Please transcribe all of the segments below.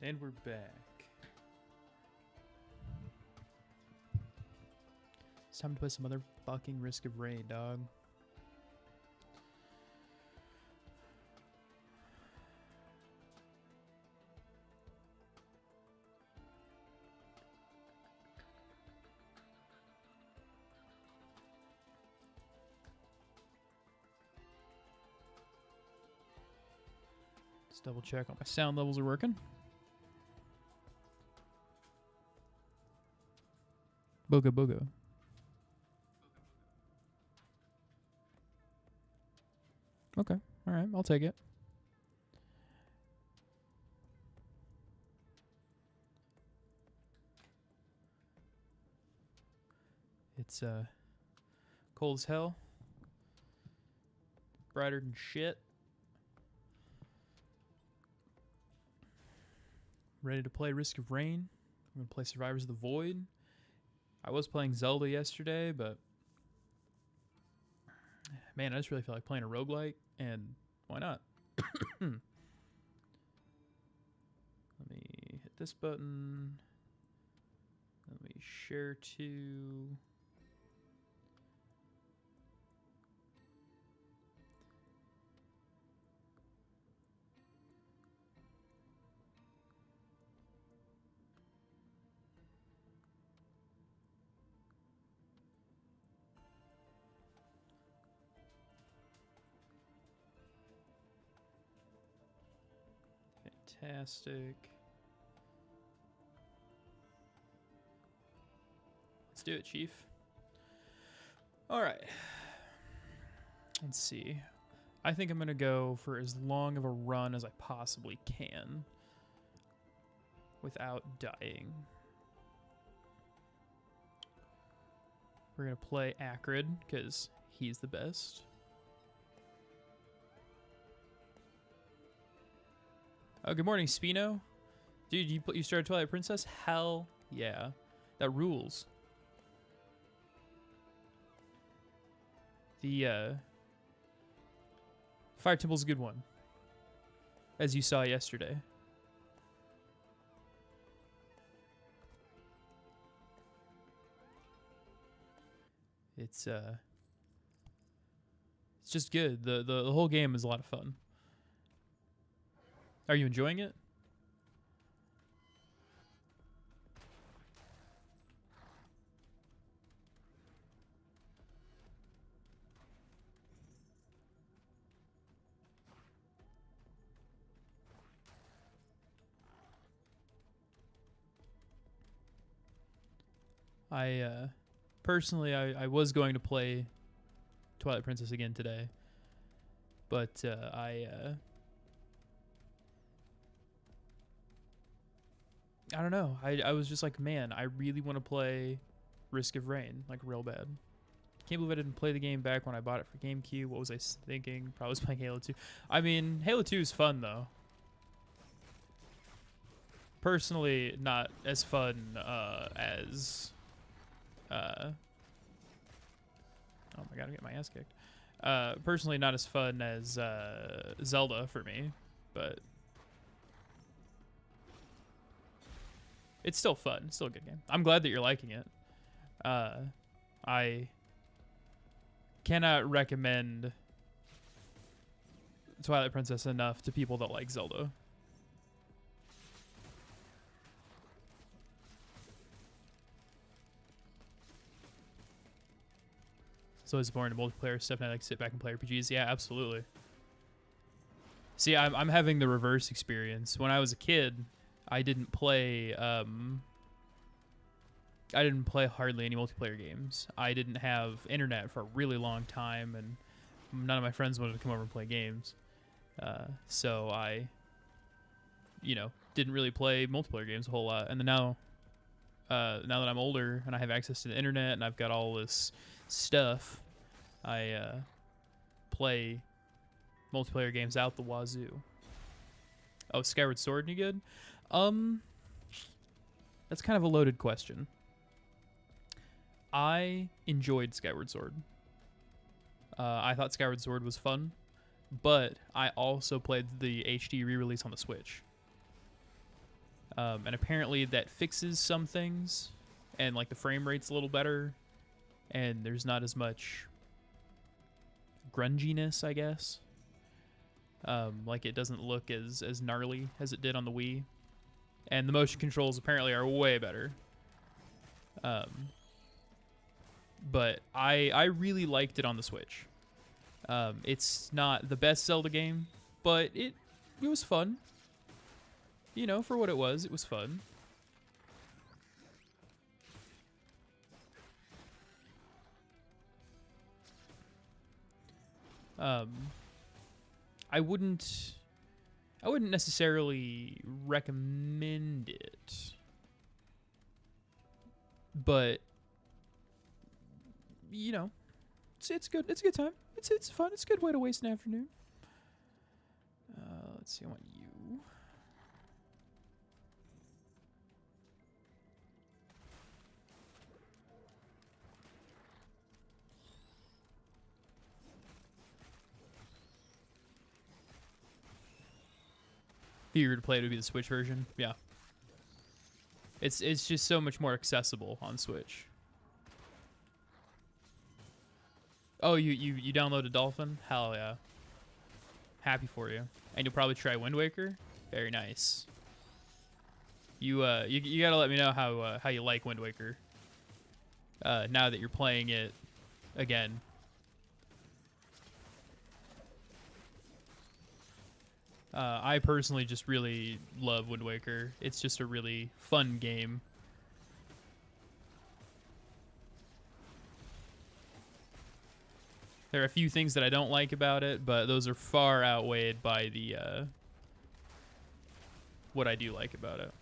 And we're back. It's time to play some other fucking Risk of Rain, dog. Let's double check all my sound levels are working. Booga booga. Okay, all right, I'll take it. It's cold as hell. Brighter than shit. Ready to play Risk of Rain. I'm gonna play Survivors of the Void. I was playing Zelda yesterday, but man, I just really feel like playing a roguelike, and why not? Let me hit this button. Let me share to. Fantastic. Let's do it, Chief. All right. Let's see. I think I'm going to go for as long of a run as I possibly can without dying. We're going to play Acrid because he's the best. Oh, good morning, Spino. Dude, you started Twilight Princess? Hell yeah. That rules. The Fire Temple's a good one, as you saw yesterday. It's just good. The whole game is a lot of fun. Are you enjoying it? I personally I was going to play Twilight Princess again today, but I don't know. I was just like, man, I really want to play Risk of Rain, like real bad. Can't believe I didn't play the game back when I bought it for GameCube. What was I thinking? Probably was playing Halo 2. I mean, Halo 2 is fun though. Personally, not as fun as oh my god, I'm getting my ass kicked. Personally, not as fun as Zelda for me, but it's still fun. It's still a good game. I'm glad that you're liking it. I cannot recommend Twilight Princess enough to people that like Zelda. So it's boring to multiplayer stuff, and I like to sit back and play RPGs. Yeah, absolutely. See, I'm having the reverse experience. When I was a kid, I didn't play hardly any multiplayer games. I didn't have internet for a really long time, and none of my friends wanted to come over and play games. So I, didn't really play multiplayer games a whole lot. And then now that I'm older and I have access to the internet and I've got all this stuff, I play multiplayer games out the wazoo. Oh, Skyward Sword, any good? That's kind of a loaded question. I enjoyed Skyward Sword. I thought Skyward Sword was fun, but I also played the HD re-release on the Switch. And apparently that fixes some things, and like the frame rate's a little better, and there's not as much grunginess, I guess. Like it doesn't look as gnarly as it did on the Wii, and the motion controls apparently are way better. But I really liked it on the Switch. It's not the best Zelda game, but it was fun. You know, for what it was fun. I wouldn't necessarily recommend it, but you know, it's good. It's a good time. It's fun. It's a good way to waste an afternoon. Let's see. I want you. If you were to play it, it would be the Switch version. Yeah. It's just so much more accessible on Switch. Oh, you downloaded Dolphin? Hell yeah. Happy for you. And you'll probably try Wind Waker? Very nice. You gotta let me know how you like Wind Waker. Now that you're playing it again. I personally just really love Wind Waker. It's just a really fun game. There are a few things that I don't like about it, but those are far outweighed by the what I do like about it.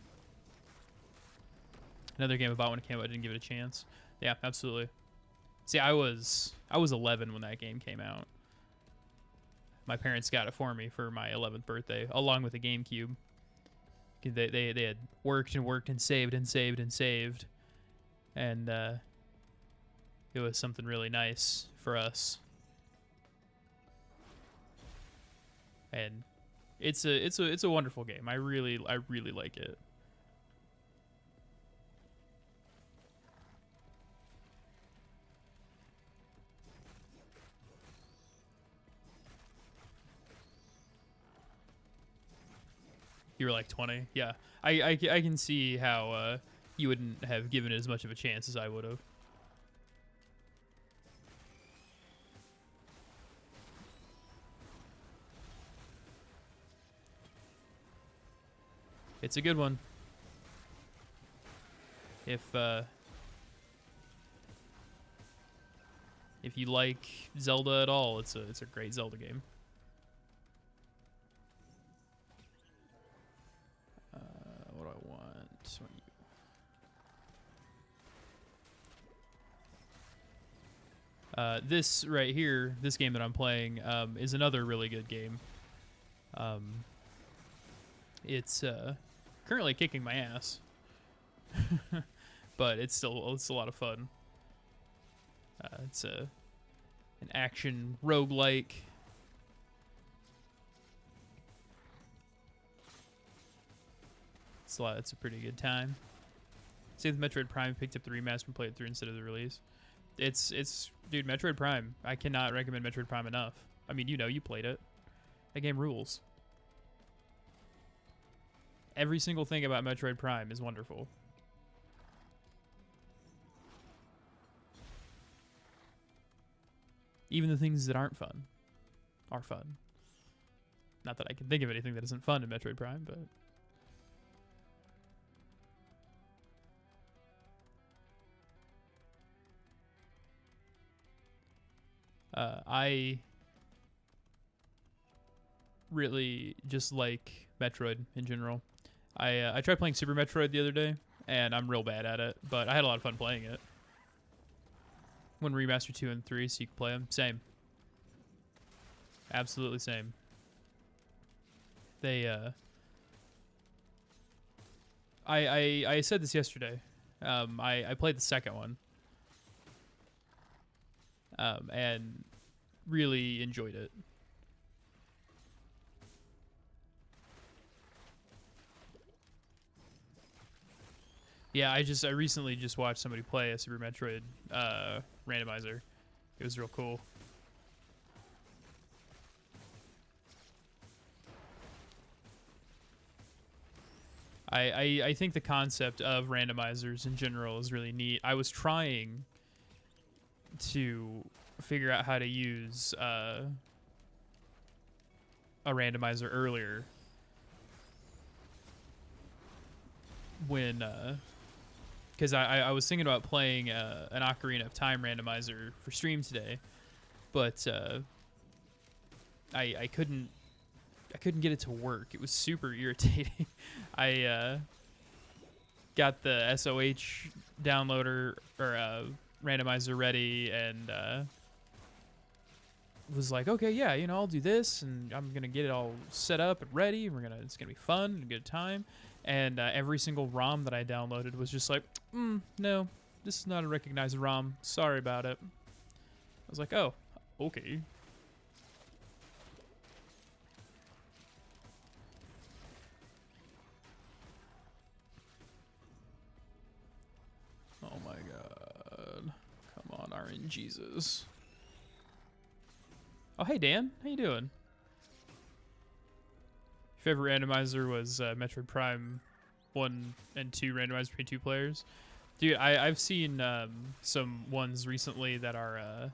Another game about when it came out, I didn't give it a chance. Yeah, absolutely. See, I was 11 when that game came out. My parents got it for me for my 11th birthday, along with a GameCube. They had worked and worked and saved and saved and saved, and it was something really nice for us. And it's a wonderful game. I really like it. You were like 20? Yeah. I can see how you wouldn't have given it as much of a chance as I would have. It's a good one. If you like Zelda at all, it's a great Zelda game. What do I want? This right here, this game that I'm playing, is another really good game. It's currently kicking my ass, but it's a lot of fun. It's an action roguelike. It's a pretty good time. Same with Metroid Prime. Picked up the remaster and played it through instead of the release. Dude, Metroid Prime. I cannot recommend Metroid Prime enough. I mean, you played it. That game rules. Every single thing about Metroid Prime is wonderful. Even the things that aren't fun are fun. Not that I can think of anything that isn't fun in Metroid Prime, but... I really just like Metroid in general. I tried playing Super Metroid the other day, and I'm real bad at it, but I had a lot of fun playing it. When Remaster 2 and 3, so you can play them. Same. Absolutely same. They, I said this yesterday. I played the second one. And really enjoyed it. Yeah, I recently just watched somebody play a Super Metroid randomizer. It was real cool. I think the concept of randomizers in general is really neat. I was trying to figure out how to use a randomizer earlier when because I was thinking about playing an Ocarina of Time randomizer for stream today, but I couldn't get it to work. It was super irritating. I got the SOH downloader or randomizer ready and was like, okay, yeah, you know, I'll do this and I'm gonna get it all set up and ready. And it's gonna be fun and a good time. And every single ROM that I downloaded was just like, no, this is not a recognized ROM. Sorry about it. I was like, oh, okay. Oh my god. Come on, RNGesus. Oh, hey, Dan. How you doing? Favorite randomizer was Metroid Prime 1 and 2 randomized between 2 players. Dude, I've seen some ones recently that are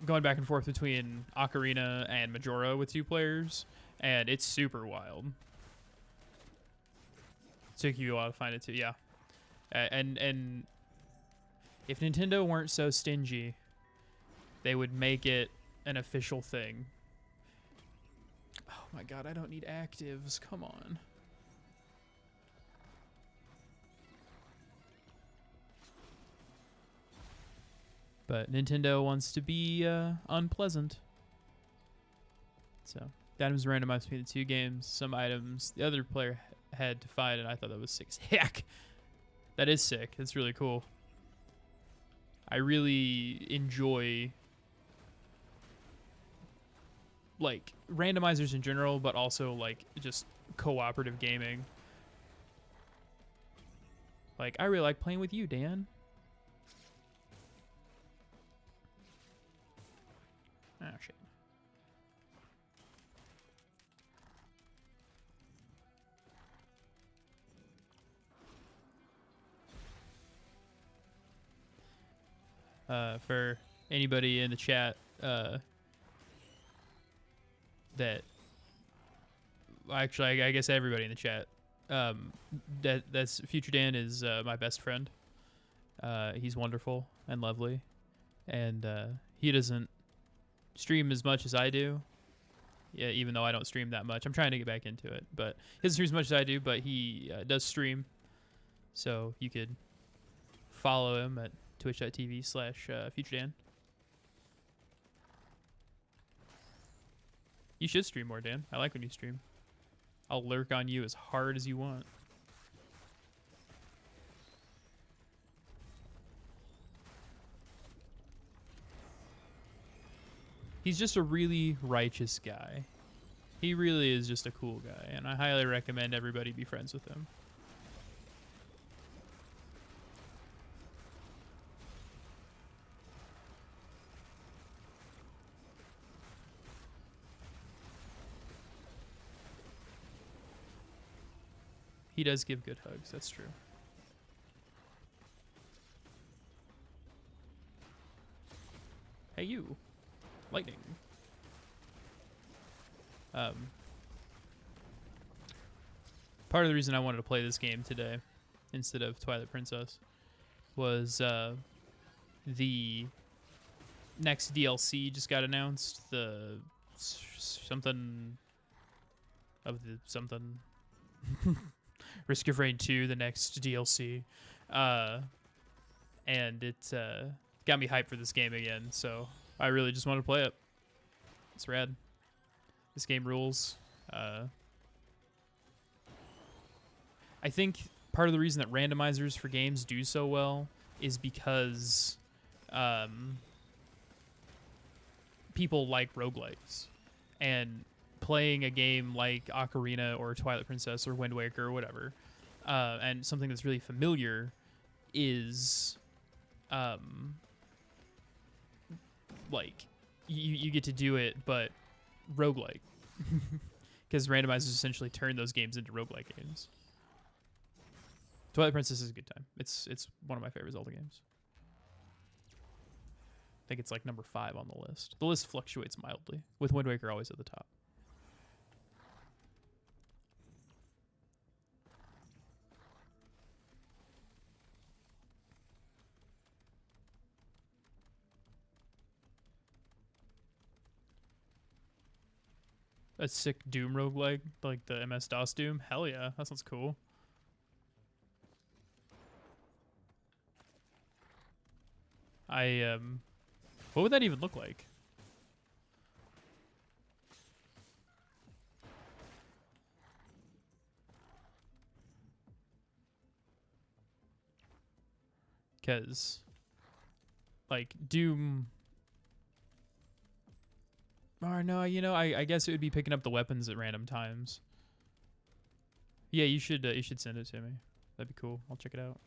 going back and forth between Ocarina and Majora with 2 players, and it's super wild. Took you a while to find it too, yeah. And if Nintendo weren't so stingy, they would make it an official thing. Oh my god, I don't need actives. Come on. But Nintendo wants to be unpleasant. So that was randomized between the 2 games. Some items the other player had to find, and I thought that was sick as heck. That is sick. That's really cool. I really enjoy like randomizers in general, but also like just cooperative gaming. Like I really like playing with you, Dan. Ah, shit. For anybody in the chat that actually I guess everybody in the chat that's Future Dan is my best friend. He's wonderful and lovely, and he doesn't stream as much as I do. Yeah, even though I don't stream that much, I'm trying to get back into it. But he doesn't stream as much as I do, but he does stream, so you could follow him at twitch.tv/FutureDan. You should stream more, Dan. I like when you stream. I'll lurk on you as hard as you want. He's just a really righteous guy. He really is just a cool guy, and I highly recommend everybody be friends with him. He does give good hugs, that's true. Hey, you. Lightning. Part of the reason I wanted to play this game today instead of Twilight Princess was the next DLC just got announced. The something of the something Risk of Rain 2, the next DLC. And it got me hyped for this game again, so I really just want to play it. It's rad. This game rules. I think part of the reason that randomizers for games do so well is because people like roguelikes. And playing a game like Ocarina or Twilight Princess or Wind Waker or whatever, and something that's really familiar is, like, you get to do it, but roguelike. Because randomizers essentially turn those games into roguelike games. Twilight Princess is a good time. It's one of my favorite Zelda games. I think it's like number 5 on the list. The list fluctuates mildly, with Wind Waker always at the top. A sick Doom roguelike, like the MS-DOS Doom? Hell yeah, that sounds cool. What would that even look like? Because, like, Doom... Or no, I guess it would be picking up the weapons at random times. Yeah, you should send it to me. That'd be cool. I'll check it out.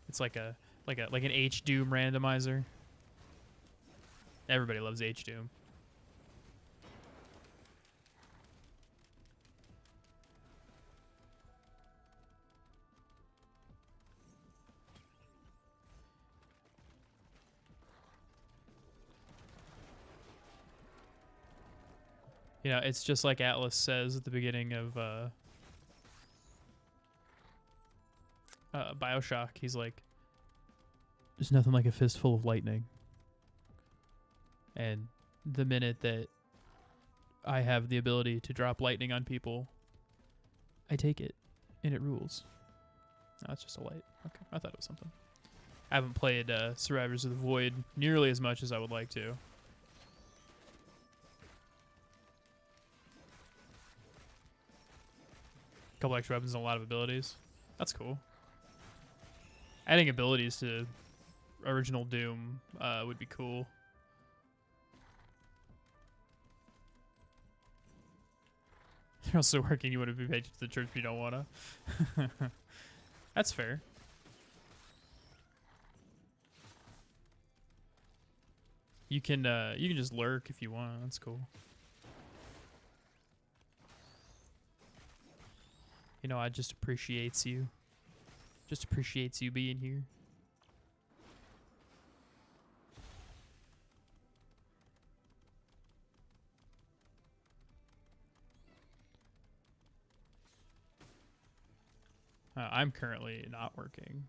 It's like an H Doom randomizer. Everybody loves H Doom. It's just like Atlas says at the beginning of BioShock. He's like, there's nothing like a fistful of lightning. And the minute that I have the ability to drop lightning on people, I take it, and it rules. No, it's just a light. Okay, I thought it was something. I haven't played Survivors of the Void nearly as much as I would like to. Couple extra weapons and a lot of abilities. That's cool. Adding abilities to original Doom would be cool. You're also working. You want to be paid to the church, but you don't want to. That's fair. You can just lurk if you want. That's cool. I just appreciates you. Just appreciates you being here. I'm currently not working.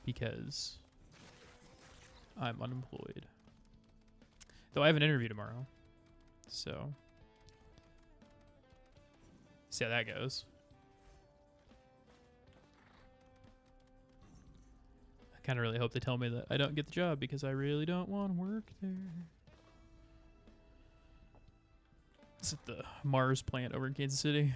Because I'm unemployed. Though I have an interview tomorrow. So, see how that goes. I kind of really hope they tell me that I don't get the job because I really don't want to work there. It's at the Mars plant over in Kansas City.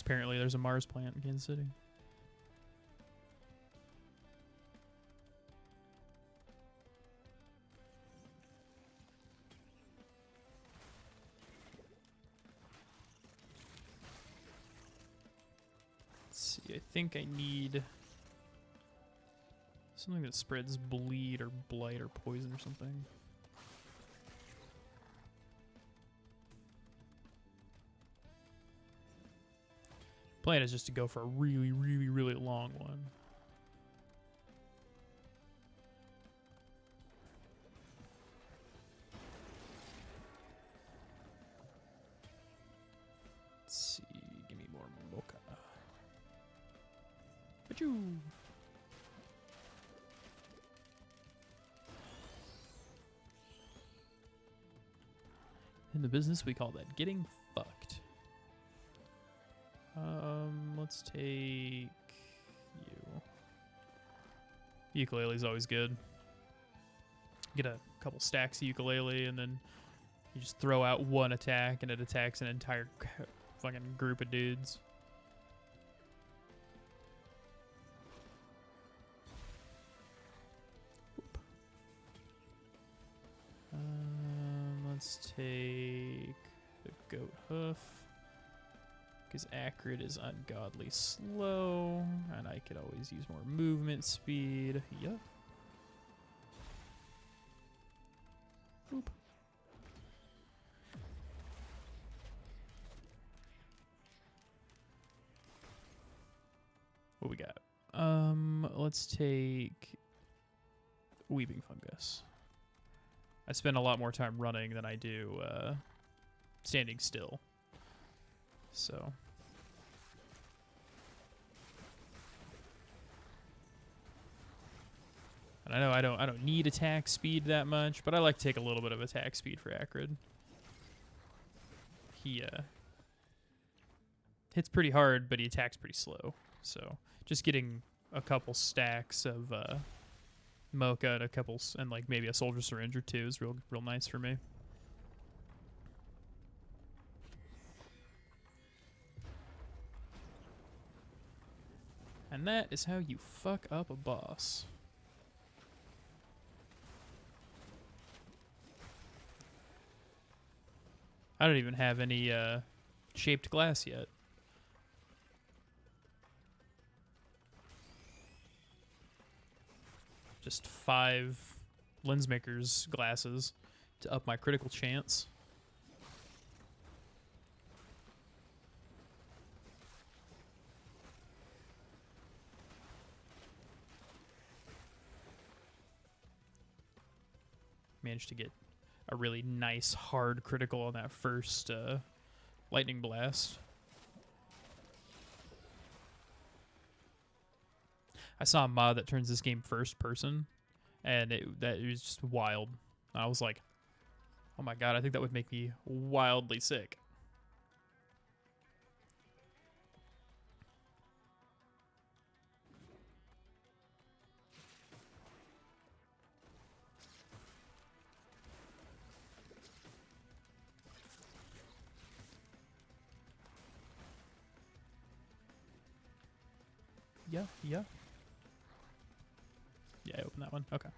Apparently there's a Mars plant in Kansas City. Let's see, I think I need something that spreads bleed or blight or poison or something. Plan is just to go for a really, really, really long one. Let's see. Give me more mocha. Achoo! In the business, we call that getting fucked. Let's take you. Ukulele's always good. Get a couple stacks of ukulele and then You just throw out one attack and it attacks an entire fucking group of dudes. Let's take the goat hoof. Because Acrid is ungodly slow. And I could always use more movement speed. Yup. Boop. What we got? Let's take Weeping Fungus. I spend a lot more time running than I do standing still. So. And I know I don't need attack speed that much, but I like to take a little bit of attack speed for Acrid. He hits pretty hard, but he attacks pretty slow. So just getting a couple stacks of Mocha and a couple, and like maybe a Soldier Syringe or two is real nice for me. And that is how you fuck up a boss. I don't even have any shaped glass yet. Just 5 Lensmaker's glasses to up my critical chance. Managed to get a really nice hard critical on that first lightning blast. I saw a mod that turns this game first person, and it was just wild. I was like, oh my god, I think that would make me wildly sick. Yeah. Yeah, I opened that one. Okay.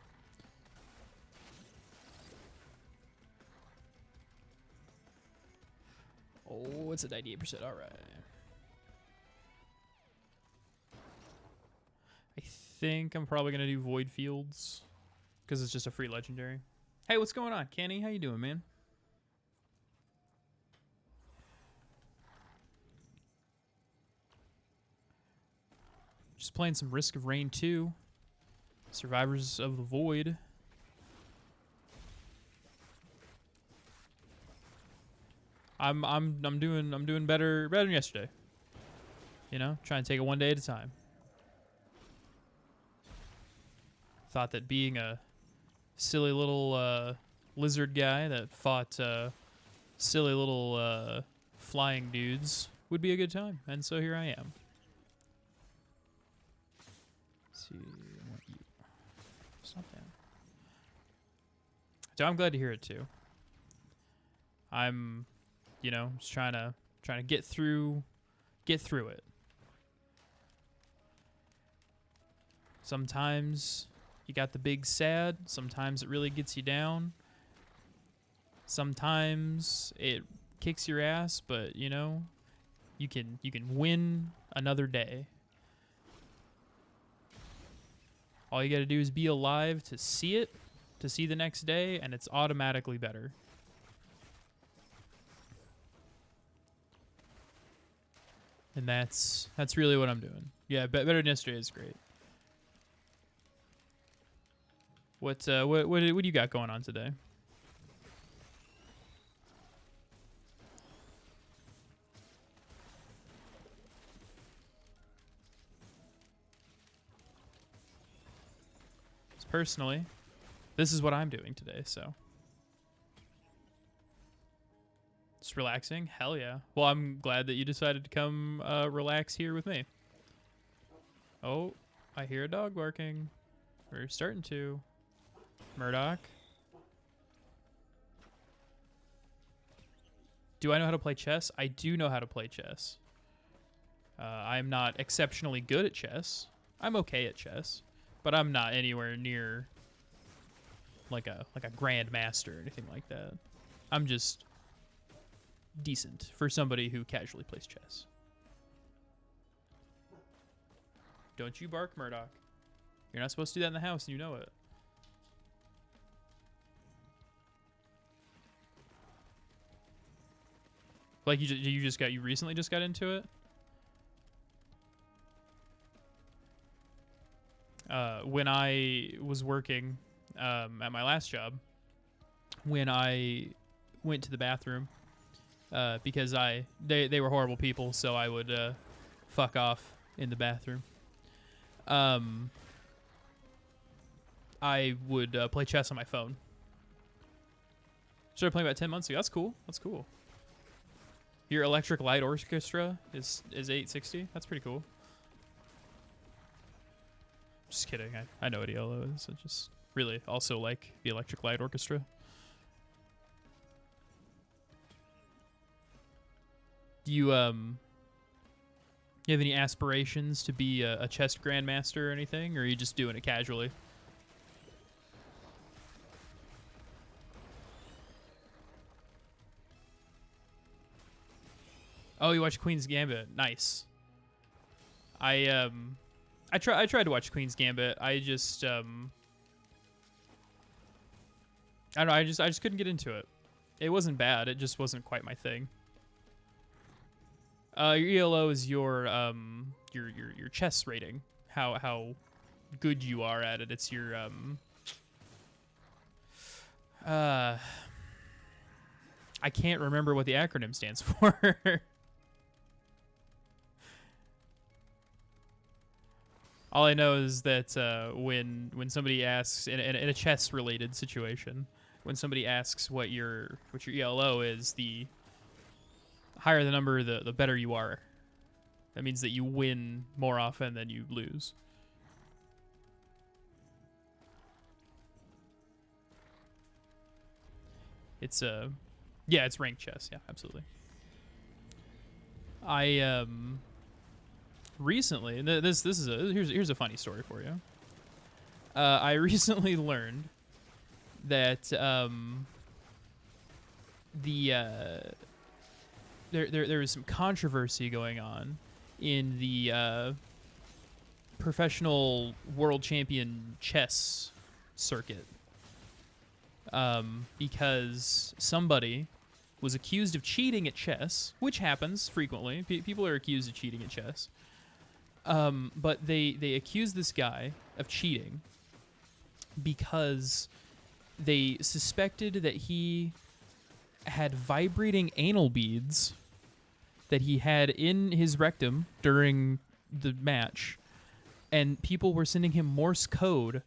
Oh, it's at 98%. All right. I think I'm probably going to do Void Fields because it's just a free legendary. Hey, what's going on, Kenny? How you doing, man? Just playing some Risk of Rain 2. Survivors of the Void. I'm doing better than yesterday. You know, trying to take it one day at a time. Thought that being a silly little lizard guy that fought silly little flying dudes would be a good time, and so here I am. Let's see, I want you. Stop that. So I'm glad to hear it too. I'm, you know, just trying to get through it. Sometimes you got the big sad. Sometimes it really gets you down. Sometimes it kicks your ass, but you know, you can win another day. All you got to do is be alive to see it, to see the next day, and it's automatically better. And that's really what I'm doing. Yeah, better than yesterday is great. What do you got going on today? Personally, this is what I'm doing today, so. Just relaxing? Hell yeah. Well, I'm glad that you decided to come relax here with me. Oh, I hear a dog barking. We're starting to. Murdoch. Do I know how to play chess? I do know how to play chess. I'm not exceptionally good at chess. I'm okay at chess, but I'm not anywhere near like a grandmaster or anything like that. I'm just decent for somebody who casually plays chess. Don't you bark, Murdoch. You're not supposed to do that in the house, and you know it. Like you recently just got into it? When I was working at my last job, when I went to the bathroom, because they were horrible people, so I would fuck off in the bathroom. I would play chess on my phone. Started playing about 10 months ago. That's cool. That's cool. Your Electric Light Orchestra is 860. That's pretty cool. Just kidding. I know what ELO is. I just really also like the Electric Light Orchestra. Do you have any aspirations to be a chess grandmaster or anything, or are you just doing it casually? Oh, you watch Queen's Gambit. Nice. I tried to watch Queen's Gambit. I just I don't know, I just couldn't get into it. It wasn't bad. It just wasn't quite my thing. Your ELO is your chess rating. How good you are at it. It's your I can't remember what the acronym stands for. All I know is that when somebody asks in a chess related situation, when somebody asks what your ELO is, the higher the number, the better you are. That means that you win more often than you lose. It's yeah, it's ranked chess. Yeah, absolutely. I recently, and this is here's a funny story for you. I recently learned that there was some controversy going on in the professional world champion chess circuit, because somebody was accused of cheating at chess, which happens frequently. People are accused of cheating at chess. But they accused this guy of cheating because they suspected that he had vibrating anal beads that he had in his rectum during the match, and people were sending him Morse code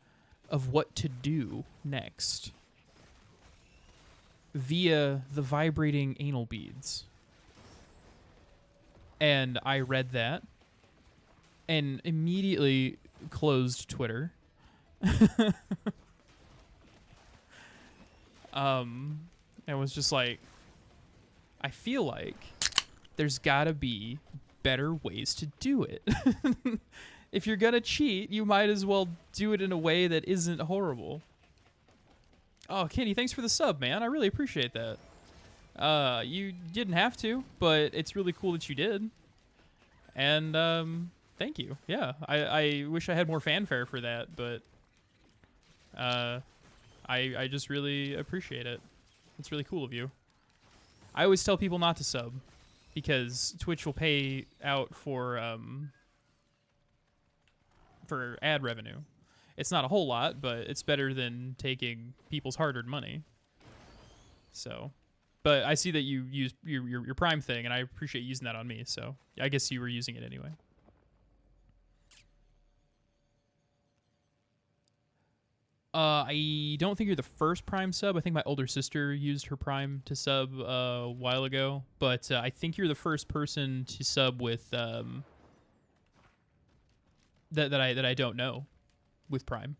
of what to do next via the vibrating anal beads. And I read that and immediately closed Twitter. And was just like, I feel like there's gotta be better ways to do it. If you're gonna cheat, you might as well do it in a way that isn't horrible. Oh, Kenny, thanks for the sub, man. I really appreciate that. You didn't have to, but it's really cool that you did. And thank you. Yeah, I wish I had more fanfare for that, but I just really appreciate it. It's really cool of you. I always tell people not to sub because Twitch will pay out for ad revenue. It's not a whole lot, but it's better than taking people's hard-earned money. So, but I see that you use your Prime thing, and I appreciate using that on me. So I guess you were using it anyway. I don't think you're the first Prime sub. I think my older sister used her Prime to sub a while ago, but I think you're the first person to sub with that I don't know with Prime.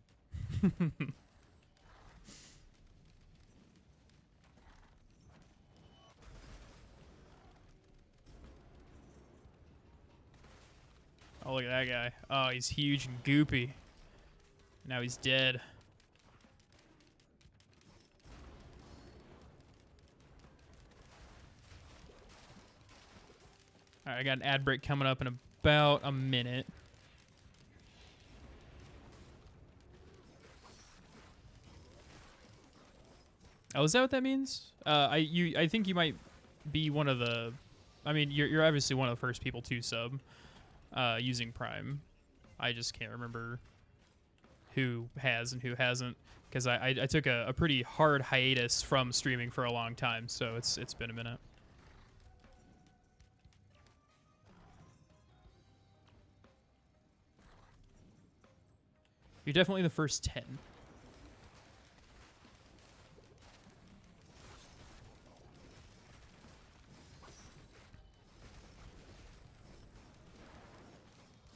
Oh, look at that guy. Oh, he's huge and goopy. Now he's dead. Alright, I got an ad break coming up in about a minute. Oh, is that what that means? I think you might be one of the. I mean, you're obviously one of the first people to sub using Prime. I just can't remember who has and who hasn't, because I took a pretty hard hiatus from streaming for a long time, so it's been a minute. You're definitely the first 10.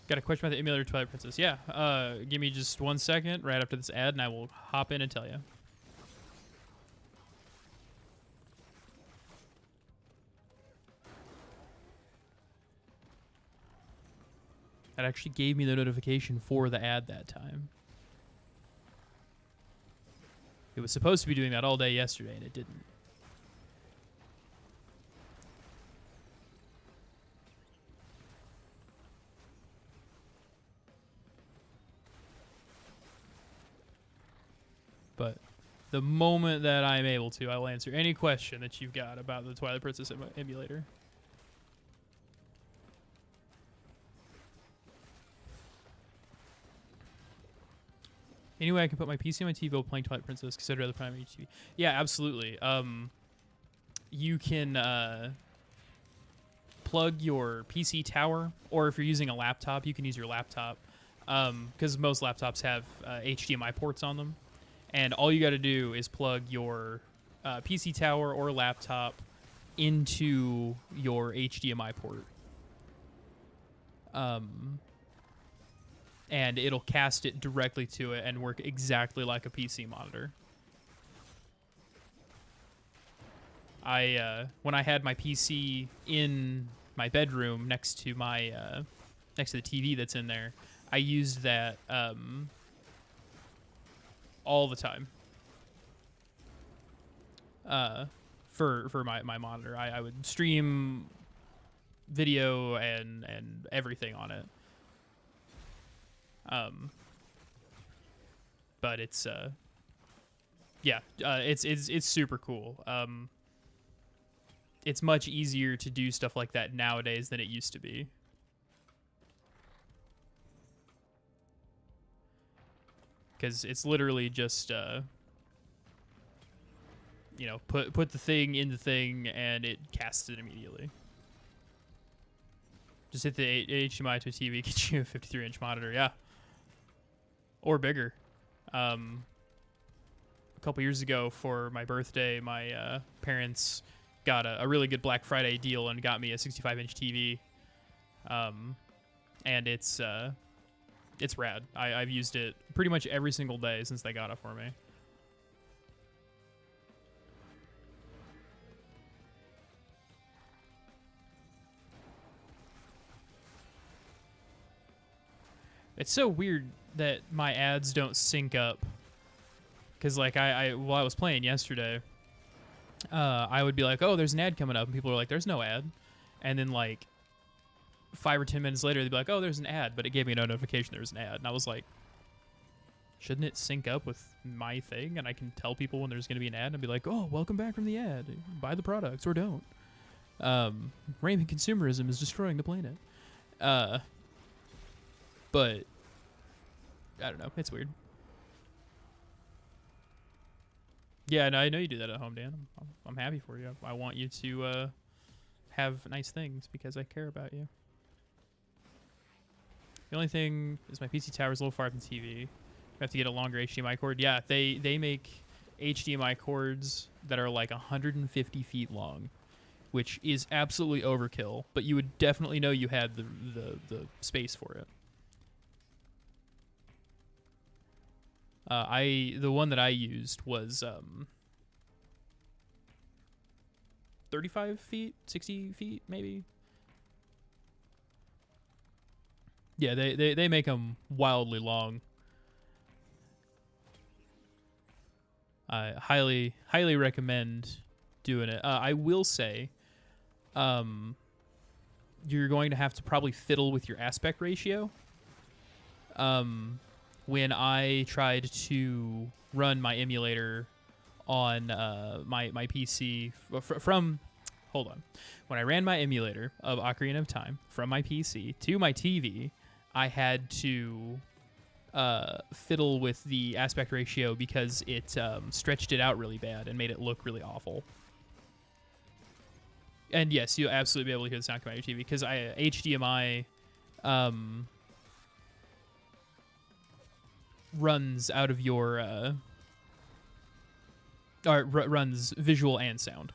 Got a question about the emulator Twilight Princess. Yeah, give me just 1 second right after this ad, and I will hop in and tell you. That actually gave me the notification for the ad that time. It was supposed to be doing that all day yesterday, and it didn't. But the moment that I'm able to, I will answer any question that you've got about the Twilight Princess emulator. Anyway, I can put my PC on my TV while playing Twilight Princess, consider other Prime HTV. Yeah, absolutely. You can plug your PC tower, or if you're using a laptop, you can use your laptop, because most laptops have HDMI ports on them. And all you got to do is plug your PC tower or laptop into your HDMI port. And it'll cast it directly to it and work exactly like a PC monitor. When I had my PC in my bedroom next to my next to the TV that's in there, I used that all the time for my monitor. I would stream video and everything on it. But it's it's super cool. It's much easier to do stuff like that nowadays than it used to be. Because it's literally just you know, put the thing in the thing and it casts it immediately. Just hit the HDMI to a TV, get you a 53-inch monitor, yeah. Or bigger. A couple years ago for my birthday, my parents got a really good Black Friday deal and got me a 65-inch TV. And it's rad. I've used it pretty much every single day since they got it for me. It's so weird that my ads don't sync up. Because, like, while I was playing yesterday, I would be like, oh, there's an ad coming up. And people are like, there's no ad. And then, like, 5 or 10 minutes later, they'd be like, oh, there's an ad. But it gave me no notification there was an ad. And I was like, shouldn't it sync up with my thing? And I can tell people when there's going to be an ad and be like, oh, welcome back from the ad. Buy the products or don't. Rampant consumerism is destroying the planet. But I don't know. It's weird. Yeah, no, I know you do that at home, Dan. I'm happy for you. I want you to have nice things because I care about you. The only thing is my PC tower is a little far from the TV. I have to get a longer HDMI cord. Yeah, they make HDMI cords that are like 150 feet long, which is absolutely overkill. But you would definitely know you had the space for it. The one that I used was 35 feet, 60 feet, maybe. Yeah, they make them wildly long. I highly recommend doing it. I will say, you're going to have to probably fiddle with your aspect ratio. When I tried to run my emulator on my PC from hold on, when I ran my emulator of Ocarina of Time from my PC to my TV, I had to fiddle with the aspect ratio because it stretched it out really bad and made it look really awful. And yes, you'll absolutely be able to hear the sound come out of your TV because HDMI runs out of your or runs visual and sound.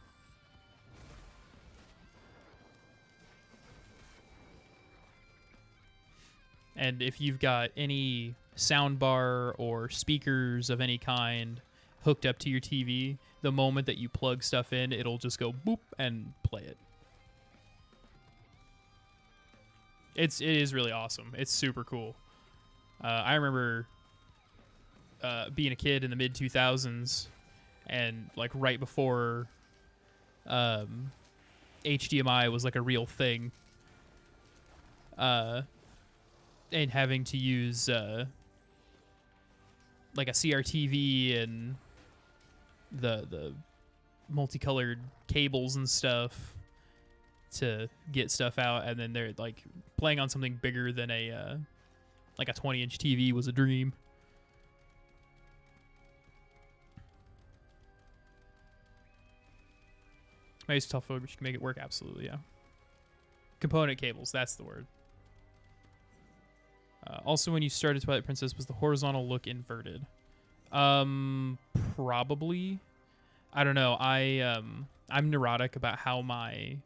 And if you've got any soundbar or speakers of any kind hooked up to your TV, the moment that you plug stuff in, it'll just go boop and play it. It is really awesome. It's super cool. I remember being a kid in the mid 2000s and like right before HDMI was like a real thing. And having to use like a CRTV and the multicolored cables and stuff to get stuff out, and then they're like playing on something bigger than a like a 20-inch TV was a dream. Maybe it's tough, but you can make it work. Absolutely, yeah. Component cables, that's the word. Also, when you started Twilight Princess, was the horizontal look inverted? Probably. I don't know. I'm neurotic about how my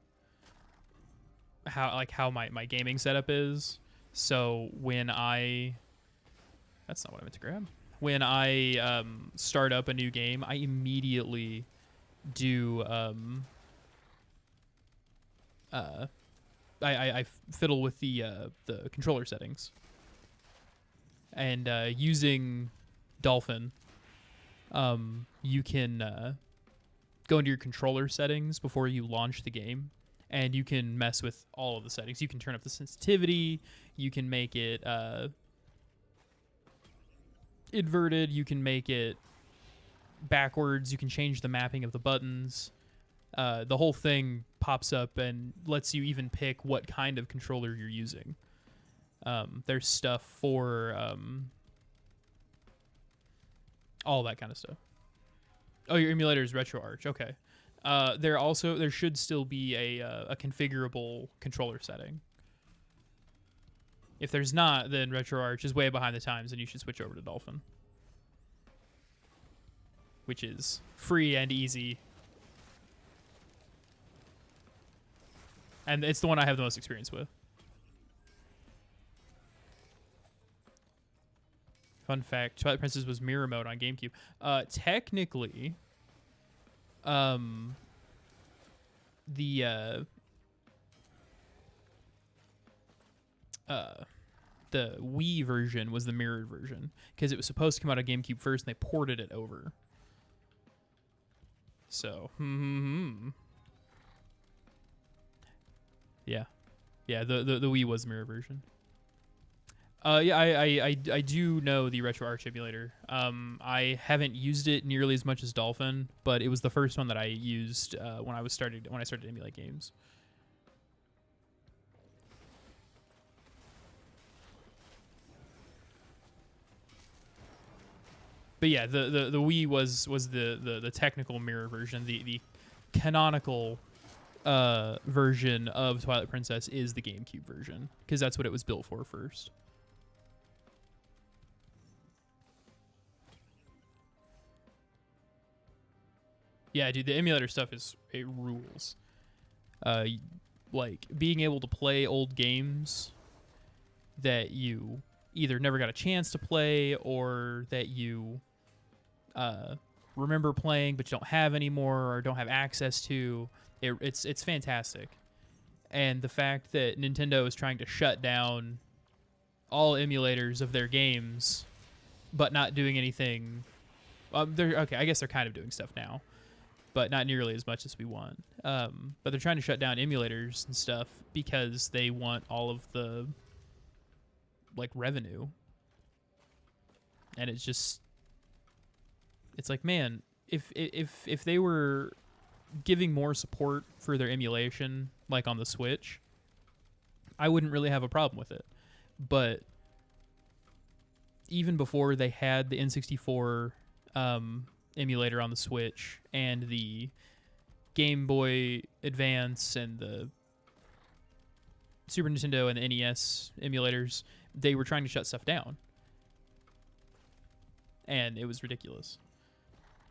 gaming setup is. So when that's not what I meant to grab. When I start up a new game, I immediately do I fiddle with the controller settings. And using Dolphin, you can go into your controller settings before you launch the game, and you can mess with all of the settings. You can turn up the sensitivity. You can make it inverted. You can make it backwards. You can change the mapping of the buttons. The whole thing pops up and lets you even pick what kind of controller you're using. There's stuff for all that kind of stuff. Oh, your emulator is RetroArch. Okay. There should still be a configurable controller setting. If there's not, then RetroArch is way behind the times, and you should switch over to Dolphin, which is free and easy. And it's the one I have the most experience with. Fun fact, Twilight Princess was mirror mode on GameCube. Technically, the Wii version was the mirrored version because it was supposed to come out on GameCube first, and they ported it over. So, yeah, the Wii was the mirror version. Yeah, I do know the RetroArch emulator. I haven't used it nearly as much as Dolphin, but it was the first one that I used when I started to emulate games. But yeah, the Wii was the technical mirror version. The canonical version of Twilight Princess is the GameCube version because that's what it was built for first. Yeah, dude, the emulator stuff it rules. Like being able to play old games that you either never got a chance to play or that you remember playing but you don't have anymore or don't have access to. It's fantastic. And the fact that Nintendo is trying to shut down all emulators of their games, but not doing anything. They're okay. I guess they're kind of doing stuff now, but not nearly as much as we want. But they're trying to shut down emulators and stuff because they want all of the like revenue. And it's like, man, if they were giving more support for their emulation, like on the Switch, I wouldn't really have a problem with it. But even before they had the N64 emulator on the Switch and the Game Boy Advance and the Super Nintendo and the NES emulators, they were trying to shut stuff down. And it was ridiculous.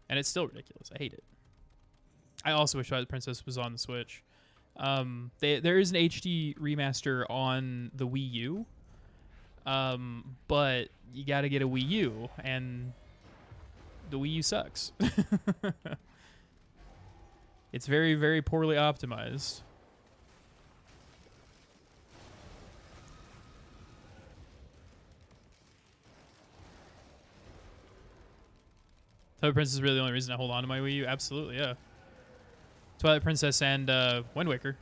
And it's still ridiculous. I hate it. I also wish Twilight Princess was on the Switch. There is an HD remaster on the Wii U. But you got to get a Wii U, and the Wii U sucks. It's very, very poorly optimized. Twilight Princess is really the only reason I hold on to my Wii U. Absolutely, yeah. Twilight Princess and Wind Waker.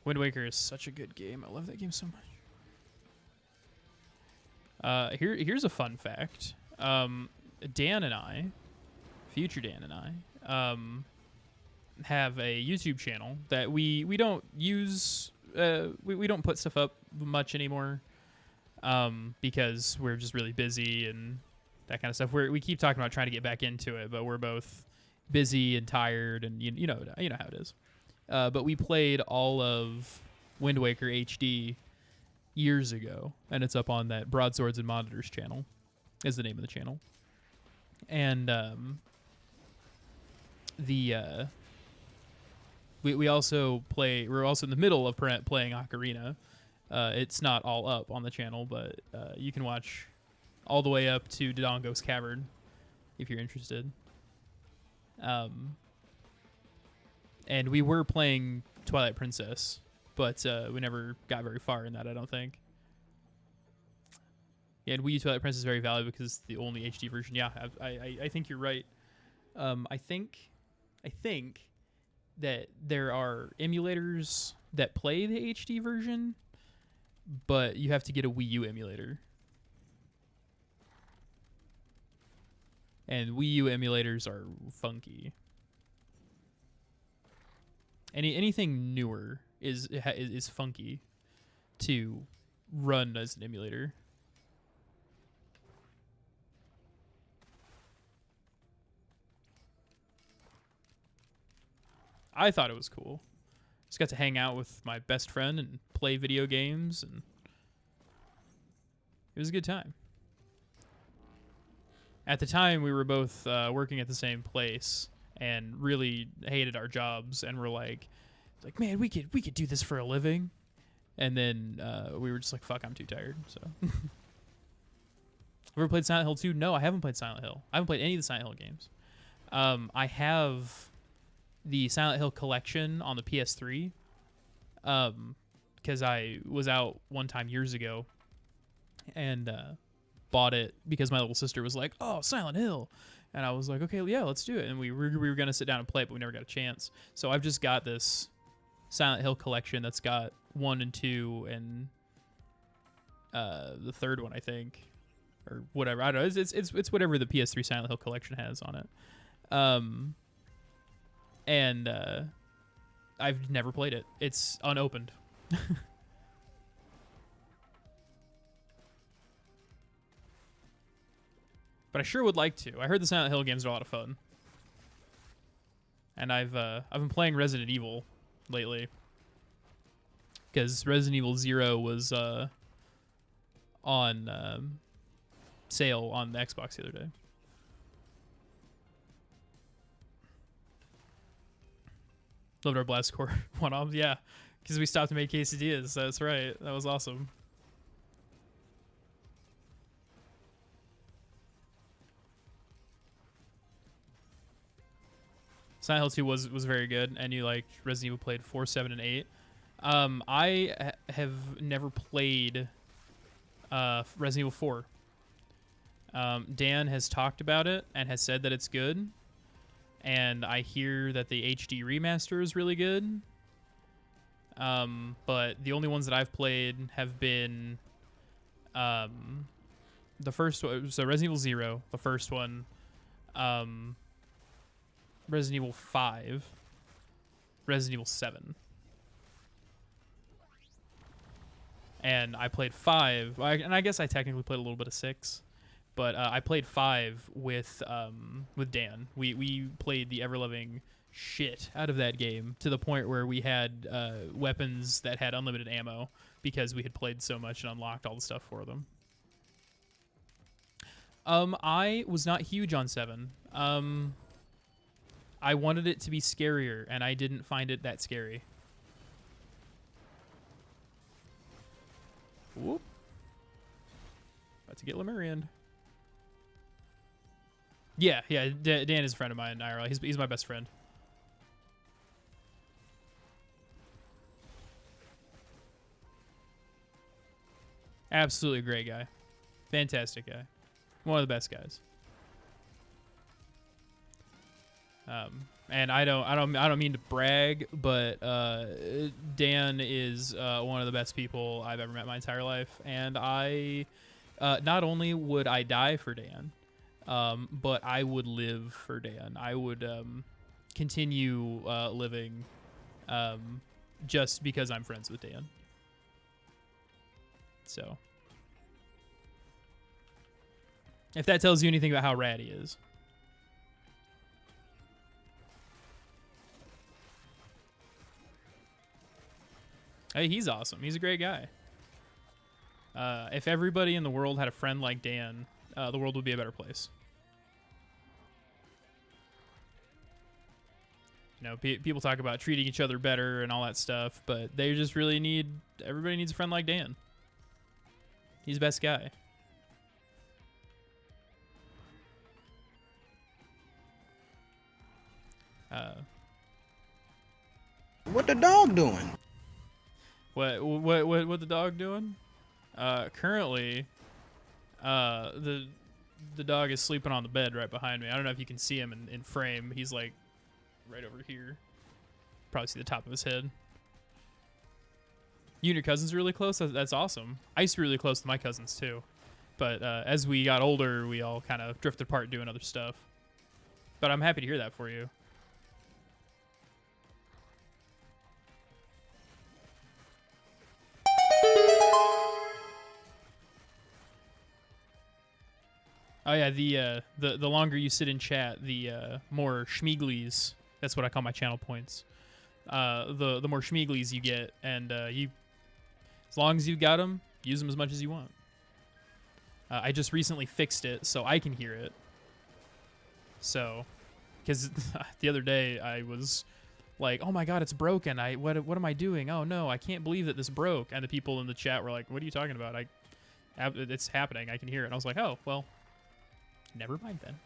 Wind Waker is such a good game. I love that game so much. Here's a fun fact. Dan and I, future Dan and I, have a YouTube channel that we don't use. We don't put stuff up much anymore because we're just really busy and that kind of stuff. We keep talking about trying to get back into it, but we're both busy and tired, and you know how it is. But we played all of Wind Waker HD years ago, and it's up on that Broadswords and Monitors channel, is the name of the channel. And we also play. We're also in the middle of playing Ocarina. It's not all up on the channel, but you can watch all the way up to Dodongo's Cavern if you're interested. And we were playing Twilight Princess, but we never got very far in that, I don't think. Yeah, and Wii U Twilight Princess is very valuable because it's the only HD version. Yeah, I think you're right. I think that there are emulators that play the HD version, but you have to get a Wii U emulator. And Wii U emulators are funky. Anything newer is funky to run as an emulator. I thought it was cool. Just got to hang out with my best friend and play video games, and it was a good time. At the time, we were both working at the same place and really hated our jobs, and were like, man, we could do this for a living. And then we were just like, fuck, I'm too tired. So, ever played Silent Hill 2? No, I haven't played Silent Hill. I haven't played any of the Silent Hill games. I have the Silent Hill collection on the PS3, because I was out one time years ago and bought it because my little sister was like, oh, Silent Hill. And I was like, okay, yeah, let's do it. And we were going to sit down and play it, but we never got a chance. So I've just got this Silent Hill collection that's got 1 and 2 and the third one, I think, or whatever. I don't know. It's whatever the PS3 Silent Hill collection has on it. And I've never played it. It's unopened. But I sure would like to. I heard the Silent Hill games are a lot of fun. And I've been playing Resident Evil lately, because Resident Evil 0 was on sale on the Xbox the other day. Loved our Blast Core one-offs, yeah, because we stopped and made quesadillas. That's right. That was awesome. Silent Hill 2 was very good, and you liked Resident Evil played 4, 7, and 8. I have never played Resident Evil 4. Dan has talked about it and has said that it's good, and I hear that the HD remaster is really good. But the only ones that I've played have been the first one, so Resident Evil 0, the first one, Resident Evil 5, Resident Evil 7. And I played 5, and I guess I technically played a little bit of 6, but I played 5 with Dan. We played the ever-loving shit out of that game to the point where we had weapons that had unlimited ammo because we had played so much and unlocked all the stuff for them. I was not huge on 7. I wanted it to be scarier, and I didn't find it that scary. Whoop. About to get Lemurian. Yeah, Dan is a friend of mine, IRL. He's my best friend. Absolutely great guy. Fantastic guy. One of the best guys. And I don't mean to brag, but Dan is one of the best people I've ever met in my entire life, and I not only would I die for Dan, but I would live for Dan. I would continue living just because I'm friends with Dan. So, if that tells you anything about how rad he is. Hey, he's awesome. He's a great guy. If everybody in the world had a friend like Dan, the world would be a better place. You know, people talk about treating each other better and all that stuff, but they just really everybody needs a friend like Dan. He's the best guy. What the dog doing? What the dog doing? Currently, the dog is sleeping on the bed right behind me. I don't know if you can see him in frame. He's like right over here. Probably see the top of his head. You and your cousins are really close? That's awesome. I used to be really close to my cousins too. But as we got older, we all kind of drifted apart doing other stuff. But I'm happy to hear that for you. Oh yeah, the longer you sit in chat, the more schmeeglies. That's what I call my channel points. The more schmeeglies you get, and you, as long as you got them, use them as much as you want. I just recently fixed it so I can hear it. So, because the other day I was like, "Oh my god, it's broken! What am I doing? Oh no, I can't believe that this broke!" And the people in the chat were like, "What are you talking about? It's happening. I can hear it." And I was like, "Oh well, never mind then."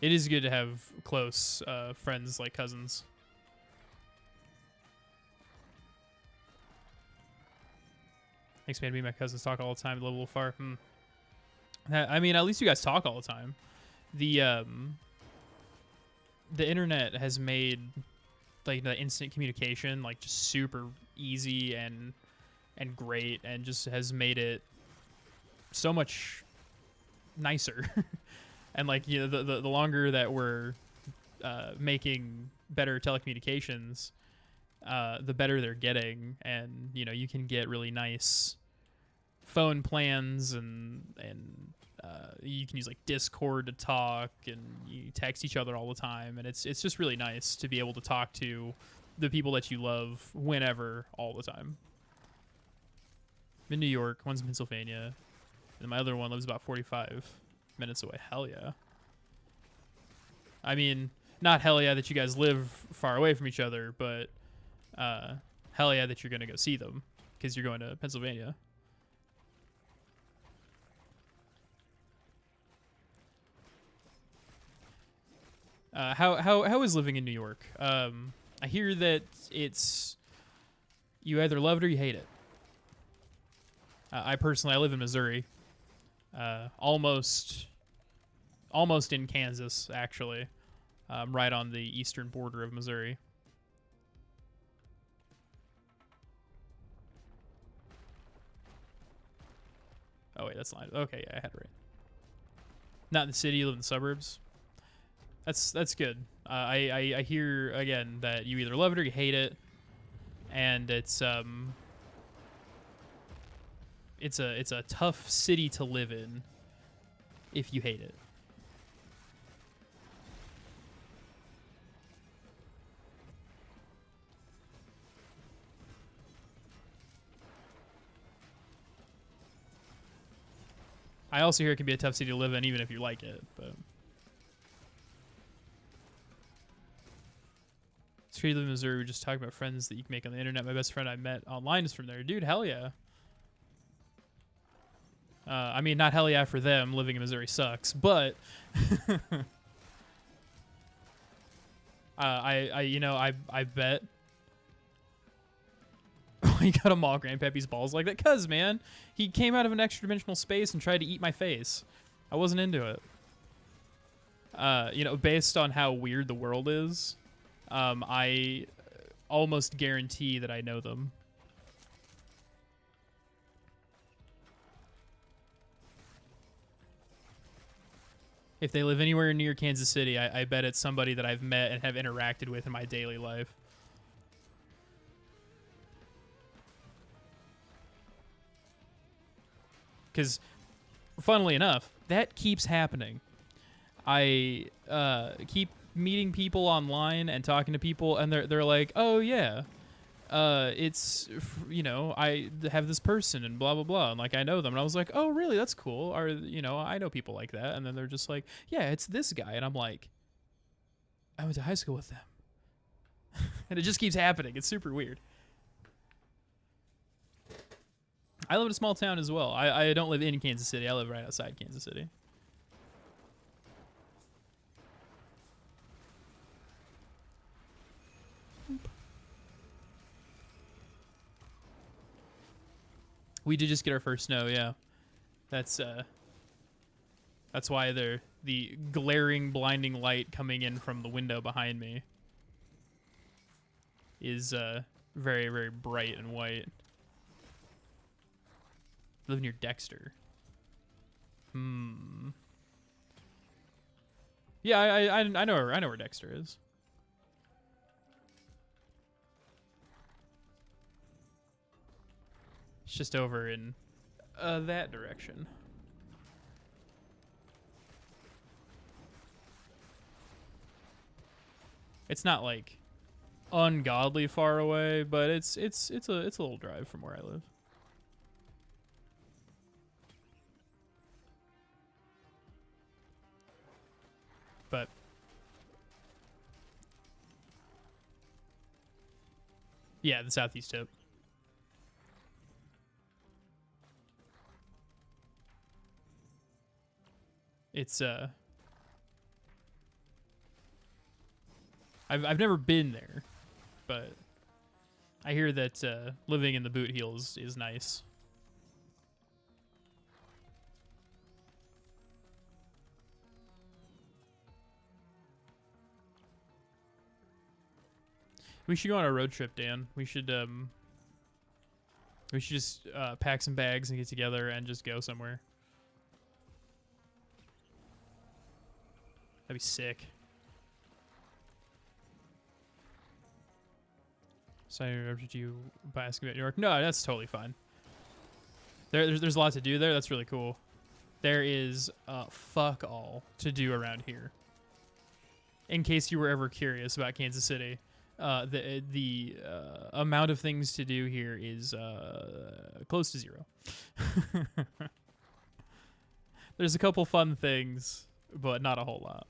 It is good to have close friends like cousins. Thanks, man. Me and my cousins talk all the time. Live a little far. I mean, at least you guys talk all the time. The internet has made like the instant communication like just super easy and great, and just has made it so much nicer. And like, you know, the longer that we're making better telecommunications, the better they're getting. And you know, you can get really nice phone plans, and you can use like Discord to talk, and you text each other all the time, and it's just really nice to be able to talk to the people that you love whenever, all the time. I'm in New York, one's in Pennsylvania, and my other one lives about 45 minutes away. Hell yeah. I mean, not hell yeah that you guys live far away from each other, but hell yeah that you're going to go see them because you're going to Pennsylvania. How is living in New York? I hear that it's you either love it or you hate it. I personally I live in Missouri, almost in Kansas actually, right on the eastern border of Missouri. Oh wait, that's not okay. Yeah, I had it right. Not in the city, you live in the suburbs. That's good. I hear again that you either love it or you hate it, and it's a tough city to live in if you hate it. I also hear it can be a tough city to live in even if you like it, but it's crazy to live in Missouri. We're just talking about friends that you can make on the internet. My best friend I met online is from there. Dude, hell yeah. I mean, not hell yeah for them. Living in Missouri sucks, but I bet he got to maul Grandpappy's balls like that. Cause man, he came out of an extra dimensional space and tried to eat my face. I wasn't into it. Based on how weird the world is, I almost guarantee that I know them. If they live anywhere near Kansas City, I bet it's somebody that I've met and have interacted with in my daily life. Because, funnily enough, that keeps happening. I keep meeting people online and talking to people, and they're like, "Oh yeah, I have this person and blah blah blah," and like I know them, and I was like, "Oh really? That's cool." Or I know people like that, and then they're just like, "Yeah, it's this guy," and I'm like, "I went to high school with them," and it just keeps happening. It's super weird. I live in a small town as well. I don't live in Kansas City. I live right outside Kansas City. We did just get our first snow, yeah. That's why the glaring, blinding light coming in from the window behind me is very, very bright and white. I live near Dexter. Yeah, I know where Dexter is. It's just over in that direction. It's not like ungodly far away, but it's a little drive from where I live. But yeah, the southeast tip. It's I've never been there, but I hear that living in the Boot Heels is nice. We should go on a road trip, Dan. We should just pack some bags and get together and just go somewhere. That'd be sick. So I interrupted you by asking about New York. No, that's totally fine. There's a lot to do there. That's really cool. There is fuck all to do around here. In case you were ever curious about Kansas City, the amount of things to do here is close to zero. There's a couple fun things, but not a whole lot.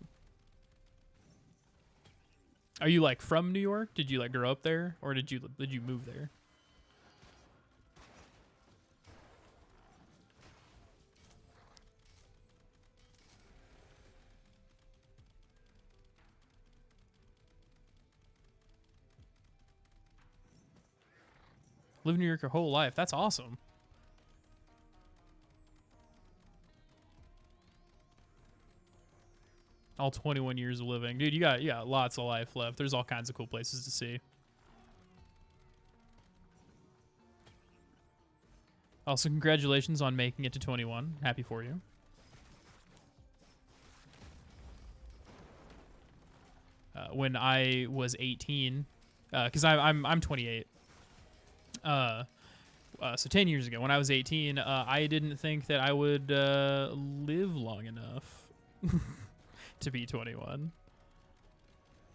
Are you like from New York? Did you like grow up there, or did you move there? Live in New York your whole life. That's awesome. All 21 years of living. Dude, you got lots of life left. There's all kinds of cool places to see. Also, congratulations on making it to 21. Happy for you. When I was 18, because I'm 28. So 10 years ago, when I was 18, I didn't think that I would live long enough to be 21.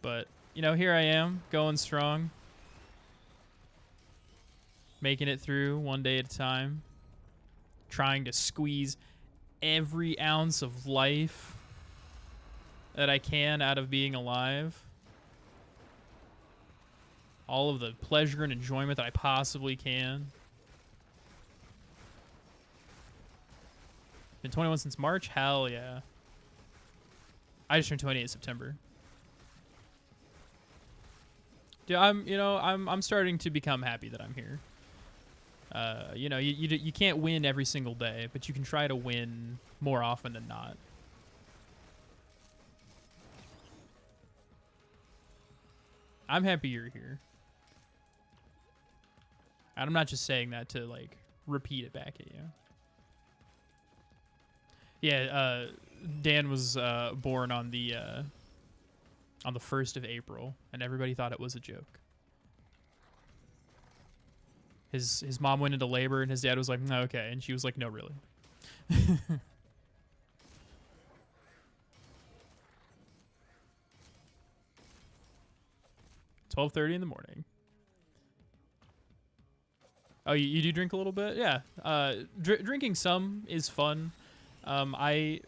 But, you know, here I am, going strong. Making it through one day at a time. Trying to squeeze every ounce of life that I can out of being alive. All of the pleasure and enjoyment that I possibly can. Been 21 since March? Hell yeah. I just turned 28 in September. Dude, I'm starting to become happy that I'm here. You know, you can't win every single day, but you can try to win more often than not. I'm happy you're here. And I'm not just saying that to, like, repeat it back at you. Yeah, Dan was born on the 1st of April, and everybody thought it was a joke. His mom went into labor, and his dad was like, "No, okay," and she was like, "No, really." 12:30 in the morning. Oh, you do drink a little bit? Yeah. Drinking some is fun. I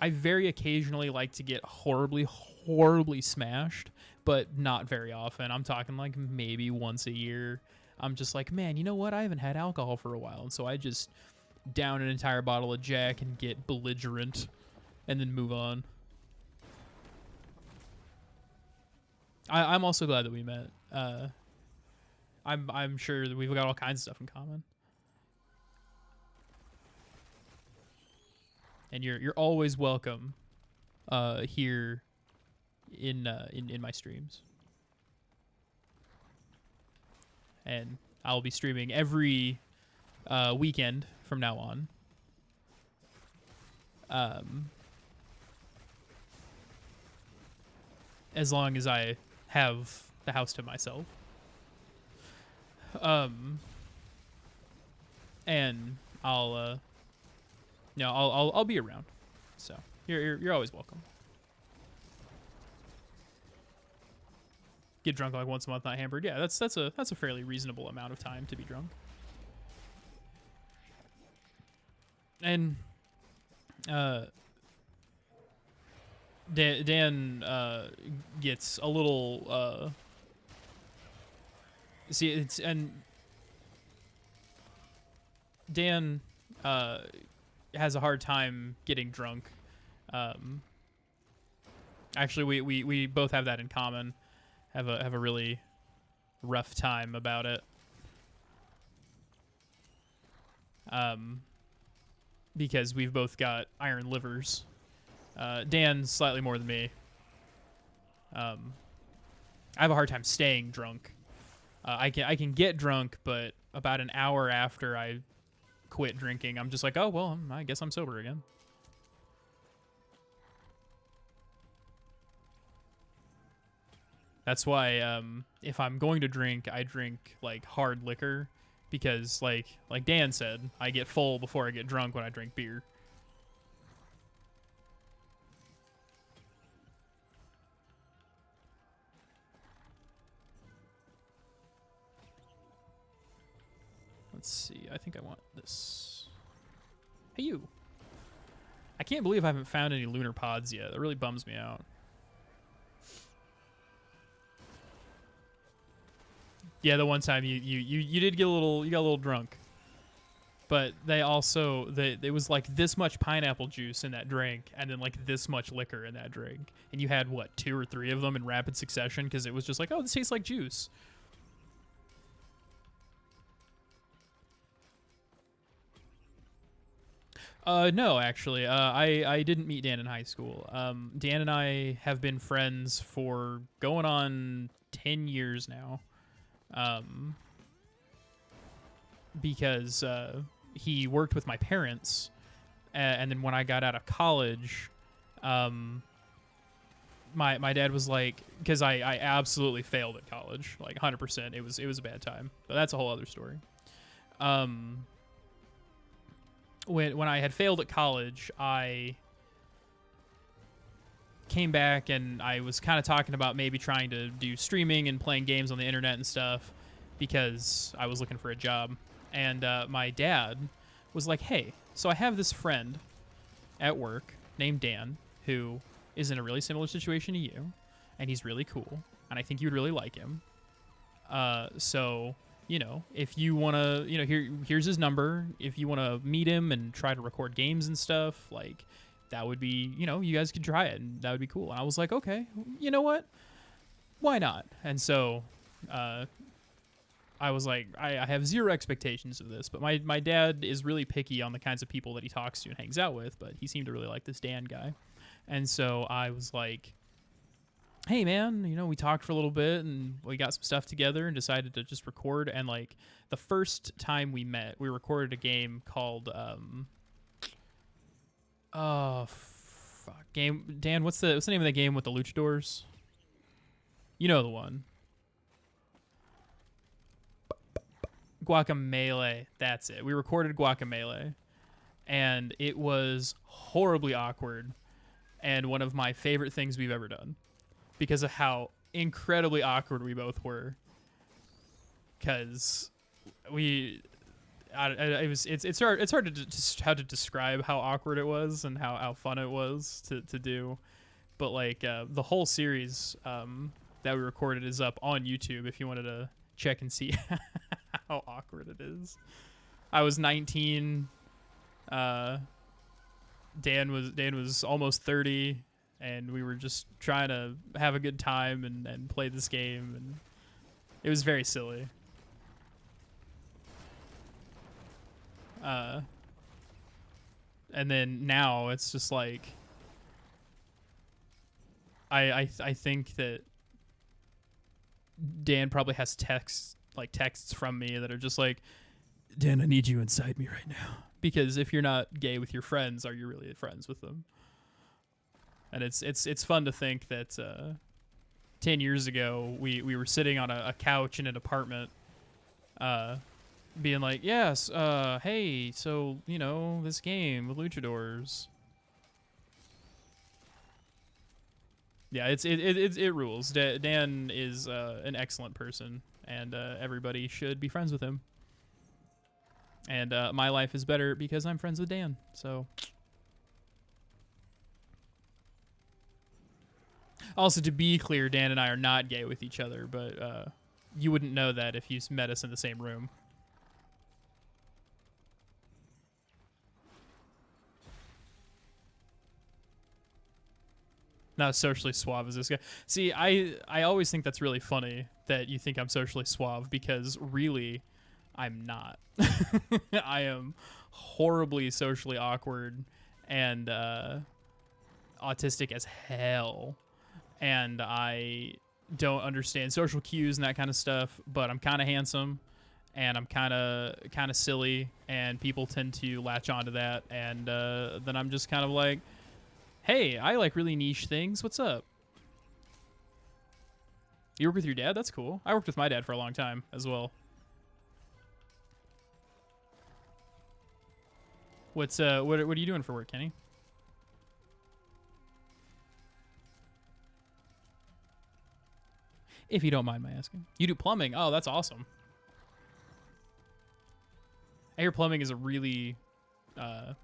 very occasionally like to get horribly smashed, but not very often. I'm talking like maybe once a year. I'm just like, man, you know what? I haven't had alcohol for a while, and so I just down an entire bottle of Jack and get belligerent, and then move on. I'm also glad that we met. I'm sure that we've got all kinds of stuff in common. And you're always welcome here in my streams. And I'll be streaming every weekend from now on. As long as I have the house to myself. And I'll be around. So you're always welcome. Get drunk like once a month, not hampered. Yeah, that's a fairly reasonable amount of time to be drunk. And Dan gets a little see it's and Dan has a hard time getting drunk. Actually, we both have that in common. Have a really rough time about it. Because we've both got iron livers. Dan slightly more than me. I have a hard time staying drunk. I can get drunk, but about an hour after I quit drinking, I'm just like, oh well, I guess I'm sober again. That's why if I'm going to drink, I drink like hard liquor, because like Dan said, I get full before I get drunk when I drink beer. Let's see. I think I want this. Hey, you. I can't believe I haven't found any lunar pods yet. That really bums me out. Yeah, the one time you did get a little drunk. But they also it was like this much pineapple juice in that drink, and then like this much liquor in that drink, and you had what, 2 or 3 of them in rapid succession, because it was just like, oh, this tastes like juice. No, actually, I didn't meet Dan in high school. Dan and I have been friends for going on 10 years now. Um, because he worked with my parents, and then when I got out of college, um, my dad was like, because I absolutely failed at college, like 100%. It was a bad time, but that's a whole other story. Um, when I had failed at college, I came back and I was kind of talking about maybe trying to do streaming and playing games on the internet and stuff because I was looking for a job. And my dad was like, "Hey, so I have this friend at work named Dan who is in a really similar situation to you, and he's really cool, and I think you'd really like him. So, you know, if you want to, you know, here's his number. If you want to meet him and try to record games and stuff, like, that would be, you know, you guys could try it, and that would be cool." And I was like, okay, you know what? Why not? And so, I was like, I have zero expectations of this, but my dad is really picky on the kinds of people that he talks to and hangs out with, but he seemed to really like this Dan guy. And so I was like, hey man, you know, we talked for a little bit and we got some stuff together and decided to just record. And like the first time we met, we recorded a game called game. Dan, what's the name of the game with the luchadors? You know the one. Guacamelee. That's it. We recorded Guacamelee, and it was horribly awkward and one of my favorite things we've ever done because of how incredibly awkward we both were. Because it's hard to how to describe how awkward it was and how fun it was to do. But like the whole series that we recorded is up on YouTube if you wanted to check and see how awkward it is. I was 19. Dan was almost 30, and we were just trying to have a good time and play this game, and it was very silly. And then now it's just like I think that Dan probably has texts from me that are just like, Dan, I need you inside me right now. Because if you're not gay with your friends, are you really friends with them? And it's fun to think that 10 years ago we were sitting on a couch in an apartment, being like, yes, hey, so, you know, this game with luchadors. Yeah, it rules. Dan is an excellent person, and everybody should be friends with him. And my life is better because I'm friends with Dan. So, also to be clear, Dan and I are not gay with each other, but you wouldn't know that if you met us in the same room. Not as socially suave as this guy. See, I always think that's really funny that you think I'm socially suave because really, I'm not. I am horribly socially awkward and autistic as hell, and I don't understand social cues and that kind of stuff. But I'm kind of handsome, and I'm kind of silly, and people tend to latch onto that. And then I'm just kind of like, hey, I like really niche things. What's up? You work with your dad? That's cool. I worked with my dad for a long time as well. What are you doing for work, Kenny? If you don't mind my asking. You do plumbing. Oh, that's awesome. I hear plumbing is a really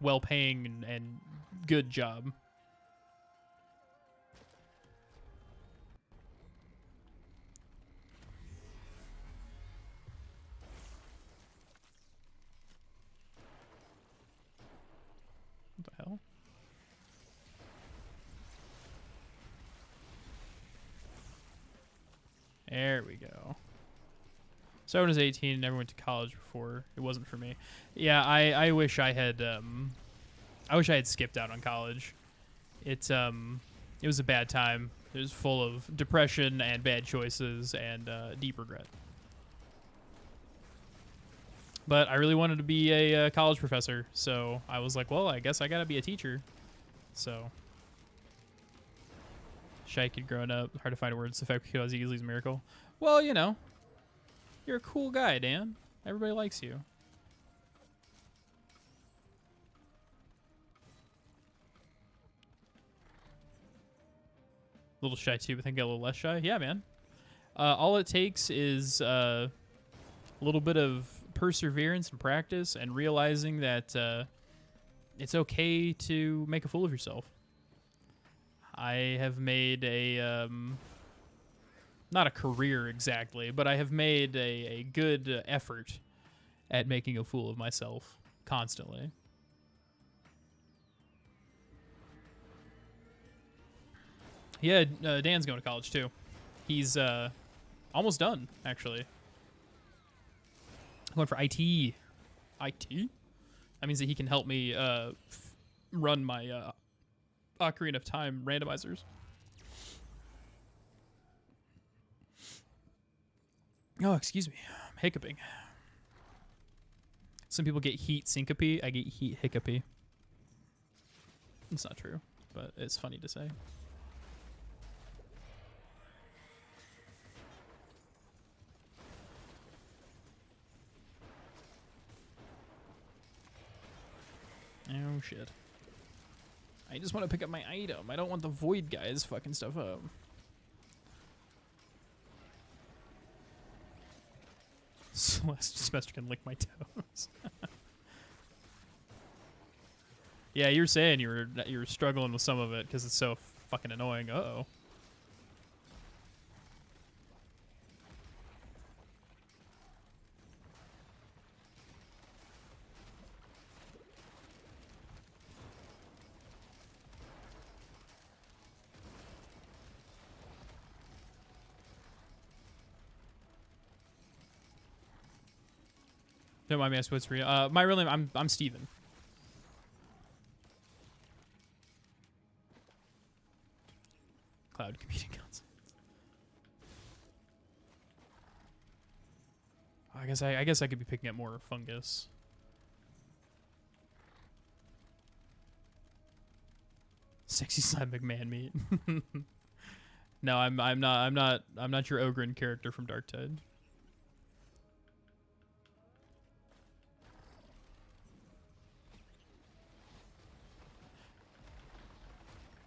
well-paying and good job. What the hell? There we go. So I was 18 and never went to college before. It wasn't for me. Yeah, I wish I had I wish I had skipped out on college. It was a bad time. It was full of depression and bad choices and deep regret. But I really wanted to be a college professor, so I was like, well, I guess I gotta be a teacher. So, shy kid growing up, hard to find words to affect because Easley's miracle. Well, you know, you're a cool guy, Dan. Everybody likes you. A little shy too, but I think a little less shy. Yeah, man. All it takes is a little bit of perseverance and practice and realizing that it's okay to make a fool of yourself. I have made a, not a career exactly, but I have made a good effort at making a fool of myself constantly. Yeah, Dan's going to college too. He's almost done, actually. Going for IT. IT? That means that he can help me run my Ocarina of Time randomizers. Oh, excuse me. I'm hiccuping. Some people get heat syncope. I get heat hiccup-y. It's not true, but it's funny to say. Oh, shit. I just want to pick up my item. I don't want the void guys fucking stuff up. Celeste Semester can lick my toes. Yeah, you were saying you were struggling with some of it because it's so fucking annoying. Uh-oh. Don't mind me asking what's real. My real name, I'm Steven. Cloud computing concept. I guess I could be picking up more fungus. Sexy slime McMahon meat. No, I'm not your Ogren character from Darktide.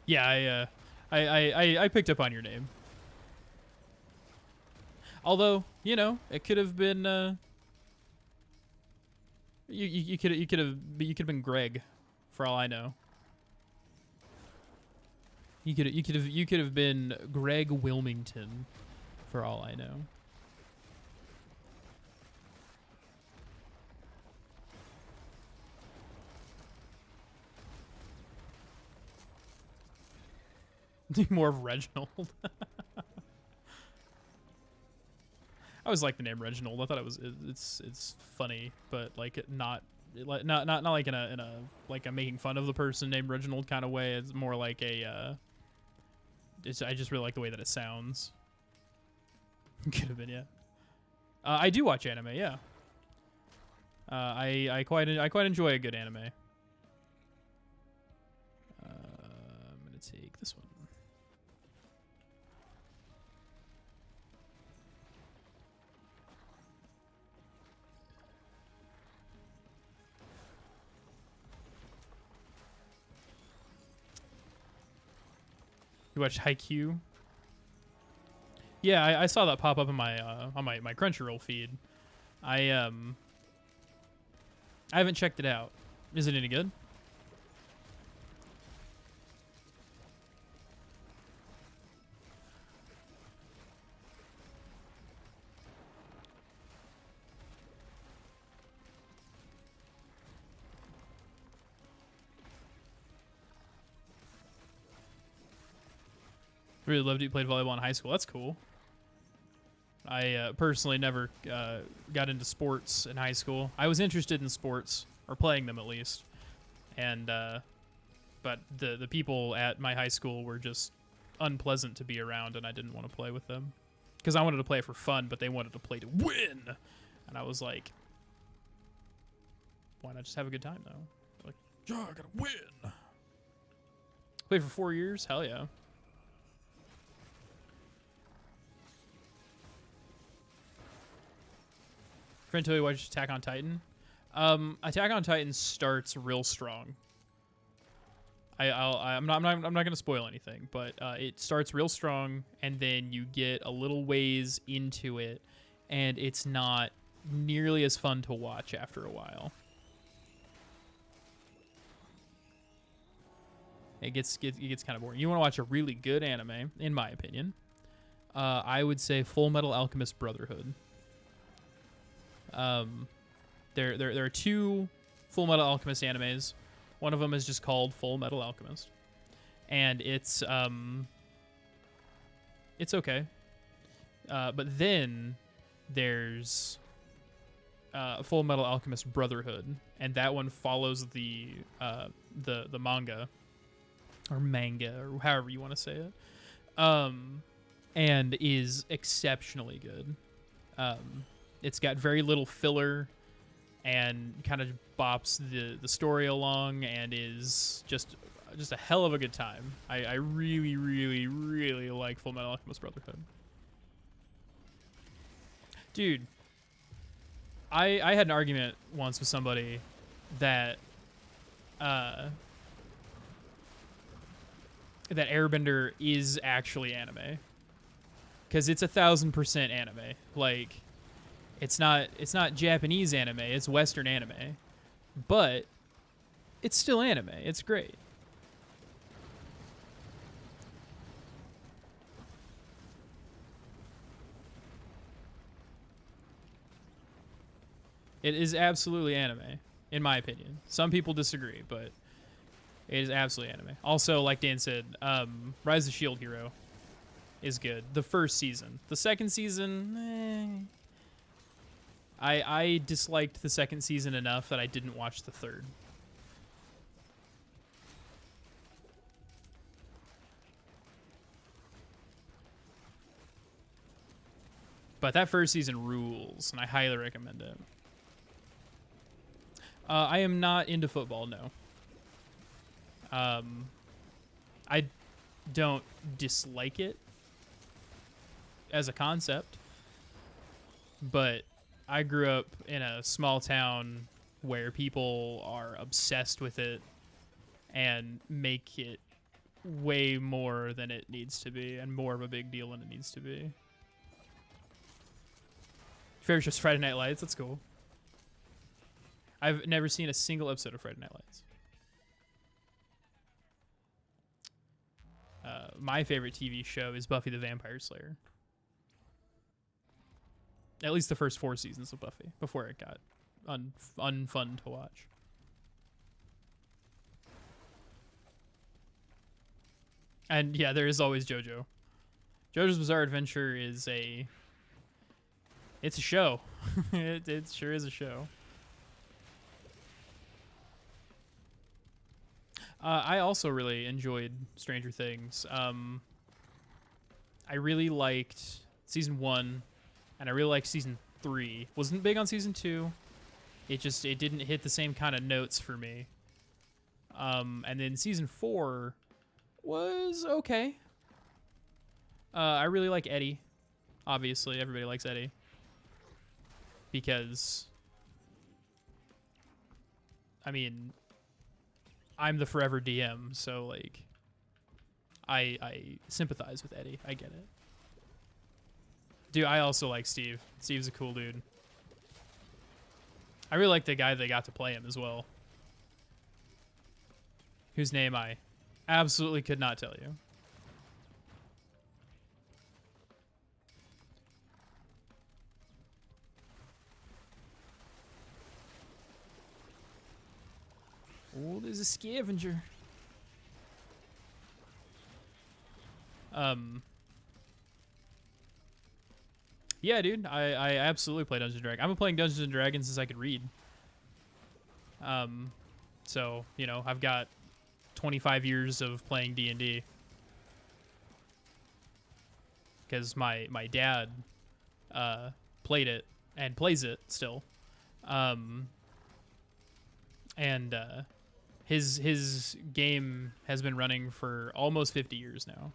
Yeah, I picked up on your name. Although, you know, it could have been you could have been Greg, for all I know. You could have been Greg Wilmington, for all I know. More of Reginald. I always like the name Reginald. I thought it's funny, but like not like in a like a making fun of the person named Reginald kind of way. It's more like a I just really like the way that it sounds. Could have been, yeah. I do watch anime, yeah. I quite enjoy a good anime. I'm gonna take this one. You watched Haikyuu? Yeah, I saw that pop up in my on my Crunchyroll feed. I haven't checked it out. Is it any good? Really loved it. You played volleyball in high school. That's cool. I personally never got into sports in high school. I was interested in sports, or playing them at least. And but the people at my high school were just unpleasant to be around, and I didn't want to play with them because I wanted to play for fun, but they wanted to play to win, and I was like, why not just have a good time though? Like, yeah, I gotta win. Played for 4 years, hell yeah. Friend told you watch Attack on Titan. Attack on Titan starts real strong. I'm not gonna spoil anything, but it starts real strong, and then you get a little ways into it, and it's not nearly as fun to watch after a while. It gets kind of boring. You want to watch a really good anime, in my opinion. I would say Full Metal Alchemist Brotherhood. There are 2 Full Metal Alchemist animes. One of them is just called Full Metal Alchemist, and it's okay. But then there's Full Metal Alchemist Brotherhood, and that one follows the manga or however you want to say it, and is exceptionally good. It's got very little filler and kind of bops the story along, and is just a hell of a good time. I really, really, really like Full Metal Alchemist Brotherhood. Dude, I had an argument once with somebody that that Airbender is actually anime, because it's 1000% anime. Like, it's not Japanese anime, it's Western anime, but it's still anime. It's great. It is absolutely anime, in my opinion. Some people disagree, but it is absolutely anime. Also, like Dan said, Rise of the Shield Hero is good. The first season. The second season, I disliked the second season enough that I didn't watch the third. But that first season rules, and I highly recommend it. I am not into football, no. I don't dislike it as a concept, but I grew up in a small town where people are obsessed with it and make it way more than it needs to be, and more of a big deal than it needs to be. Favorite just Friday Night Lights. That's cool. I've never seen a single episode of Friday Night Lights. My favorite TV show is Buffy the Vampire Slayer. At least the first 4 seasons of Buffy, before it got unfun to watch. And yeah, there is always JoJo. JoJo's Bizarre Adventure is it's a show. It sure is a show. I also really enjoyed Stranger Things. I really liked season 1, and I really liked season 3. Wasn't big on season 2. It didn't hit the same kind of notes for me. And then season 4 was okay. I really like Eddie. Obviously, everybody likes Eddie. Because, I mean, I'm the forever DM, so, like, I sympathize with Eddie. I get it. Dude, I also like Steve. Steve's a cool dude. I really like the guy that got to play him as well, whose name I absolutely could not tell you. Oh, there's a scavenger. Yeah, dude, I absolutely play Dungeons & Dragons. I've been playing Dungeons & Dragons since I could read. So, you know, I've got 25 years of playing D&D. Because my dad played it and plays it still. His game has been running for almost 50 years now.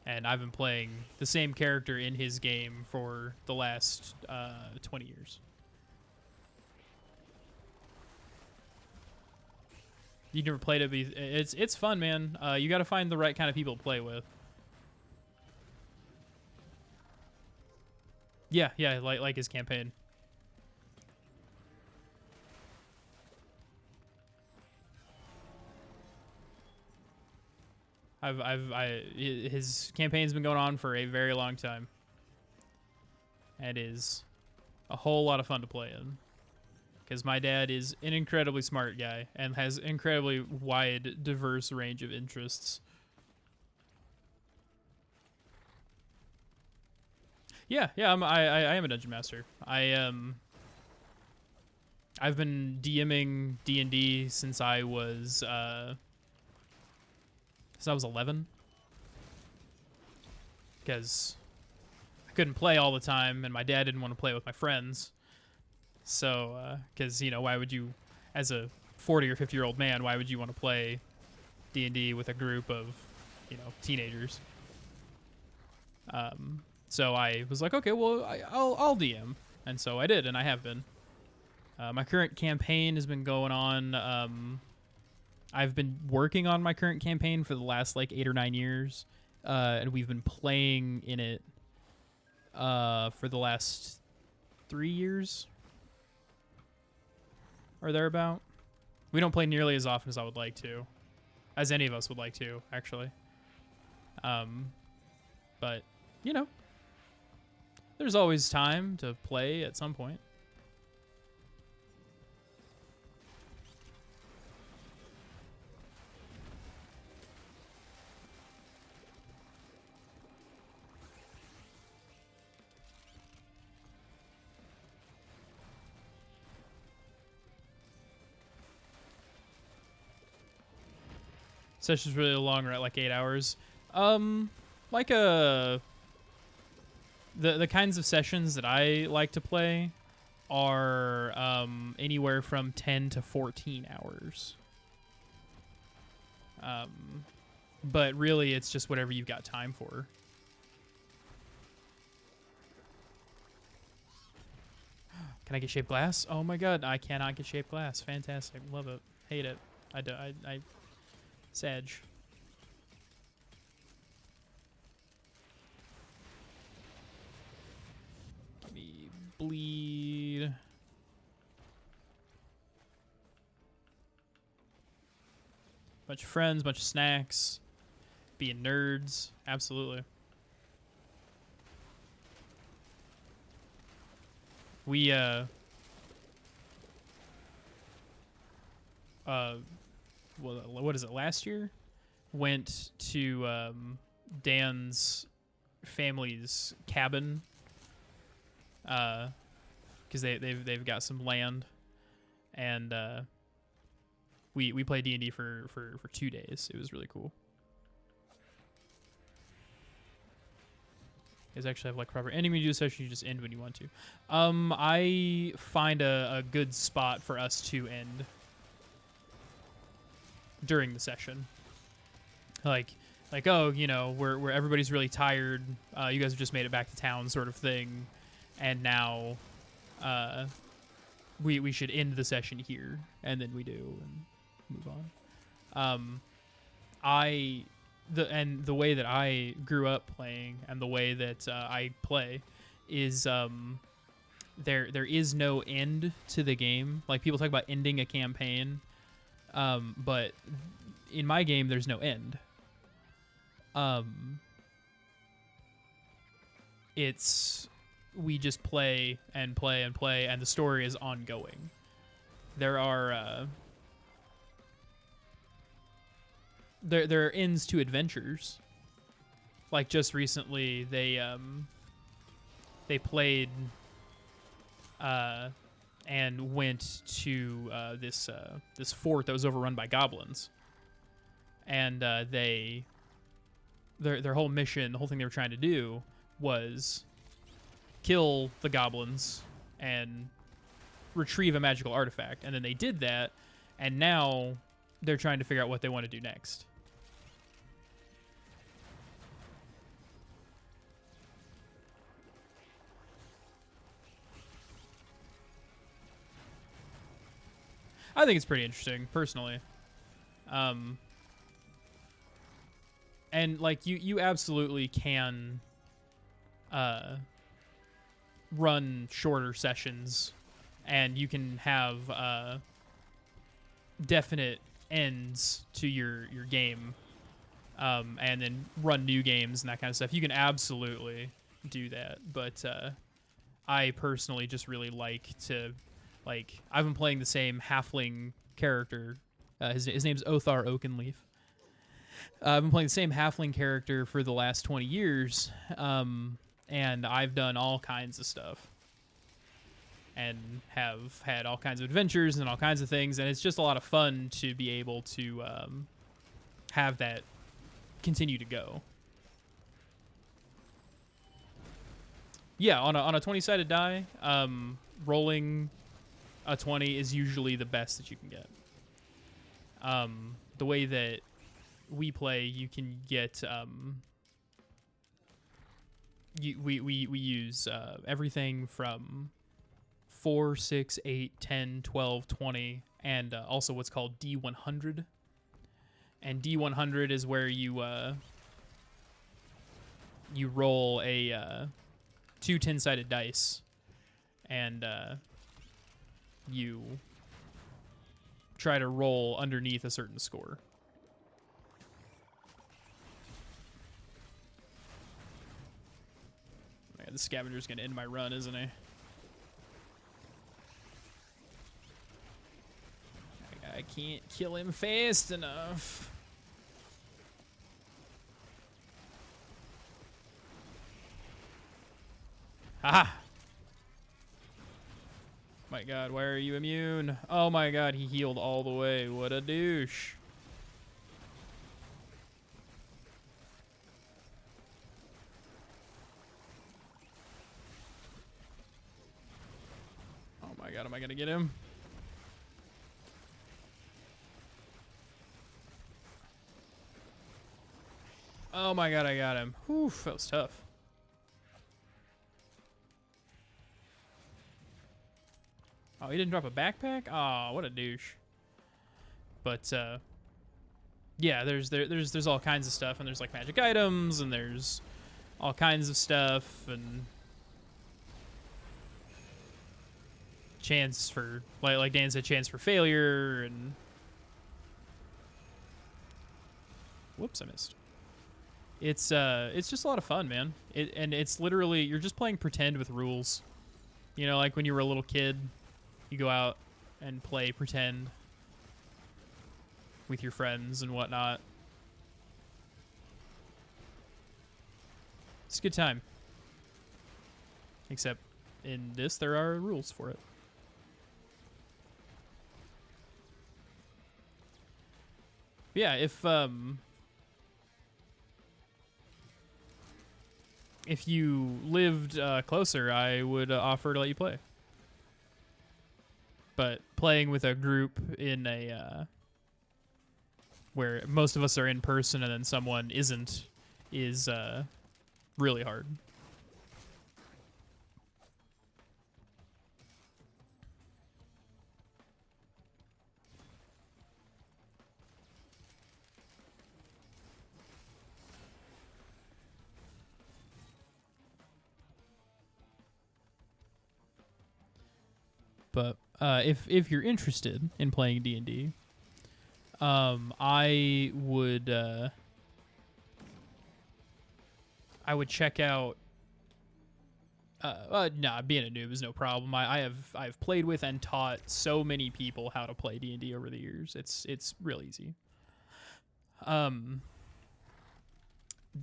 And I've been playing the same character in his game for the last 20 years. You never played it? It's fun, man. You got to find the right kind of people to play with. Yeah, like his campaign. His campaign's been going on for a very long time. And is a whole lot of fun to play in. Because my dad is an incredibly smart guy and has incredibly wide, diverse range of interests. Yeah, I am a dungeon master. I've been DMing D&D since I was 11. Because I couldn't play all the time, and my dad didn't want to play with my friends. So, because, why would you, as a 40 or 50-year-old man, why would you want to play D&D with a group of, teenagers? So I was like, okay, well, I'll DM. And so I did, and I have been. My current campaign has been going on. I've been working on my current campaign for the last, 8 or 9 years. And we've been playing in it for the last 3 years. Or thereabout. We don't play nearly as often as I would like to. As any of us would like to, actually. But, there's always time to play at some point. Session's really long, right? Like 8 hours. The kinds of sessions that I like to play are anywhere from 10 to 14 hours. But really, it's just whatever you've got time for. Can I get shaped glass? Oh my god, I cannot get shaped glass. Fantastic. Love it. Hate it. I Sag. Give me bleed. Bunch of friends, bunch of snacks. Being nerds. Absolutely. We, what is it, last year? Went to Dan's family's cabin because they've got some land, and we played D&D for 2 days. It was really cool. You guys actually have proper ending when you do a session. You just end when you want to. I find a good spot for us to end during the session. Like, oh, where everybody's really tired. You guys have just made it back to town, sort of thing, and now, we should end the session here, and then we do and move on. The way that I grew up playing and the way that I play is there is no end to the game. Like, people talk about ending a campaign, but in my game there's no end. We just play and play and play, and the story is ongoing. There are there are ends to adventures. Like, just recently they played and went to this fort that was overrun by goblins, and their whole mission, the whole thing they were trying to do, was kill the goblins and retrieve a magical artifact. And then they did that, and now they're trying to figure out what they want to do next. I think it's pretty interesting, personally. And like you absolutely can run shorter sessions, and you can have definite ends to your game, and then run new games and that kind of stuff. You can absolutely do that, but I personally just really like to, like, I've been playing the same halfling character. His name's Othar Oakenleaf. I've been playing the same halfling character for the last 20 years, and I've done all kinds of stuff and have had all kinds of adventures and all kinds of things, and it's just a lot of fun to be able to have that continue to go. Yeah, on a 20-sided die, rolling a 20 is usually the best that you can get. The way that we play, you can get we use everything from 4, 6, 8, 10, 12, 20, and also what's called D100. And D100 is where you roll a 2 10-sided dice, and you try to roll underneath a certain score. Man, the scavenger's gonna end my run, isn't he? I can't kill him fast enough. Haha! My god, why are you immune? Oh my god, he healed all the way. What a douche. Oh my god, am I gonna get him? Oh my god, I got him. Whew, that was tough. Oh, he didn't drop a backpack? Oh, what a douche. But yeah, there's all kinds of stuff, and there's like magic items, and there's all kinds of stuff, and chance for, like Dan said, chance for failure, and whoops, I missed. It's just a lot of fun, man. And it's literally, you're just playing pretend with rules. You know, like when you were a little kid, you go out and play pretend with your friends and whatnot. It's a good time. Except in this, there are rules for it. Yeah, if you lived closer, I would offer to let you play. But playing with a group in a where most of us are in person and then someone isn't is really hard. But if you're interested in playing D&D, I would check out. Nah, being a noob is no problem. I've played with and taught so many people how to play D&D over the years. It's real easy.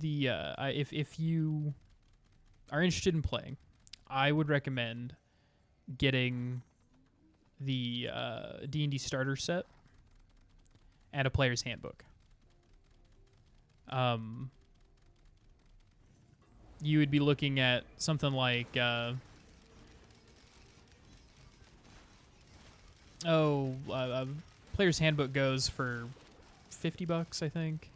If you are interested in playing, I would recommend getting the D&D starter set and a player's handbook. You would be looking at something like player's handbook goes for $50, I think,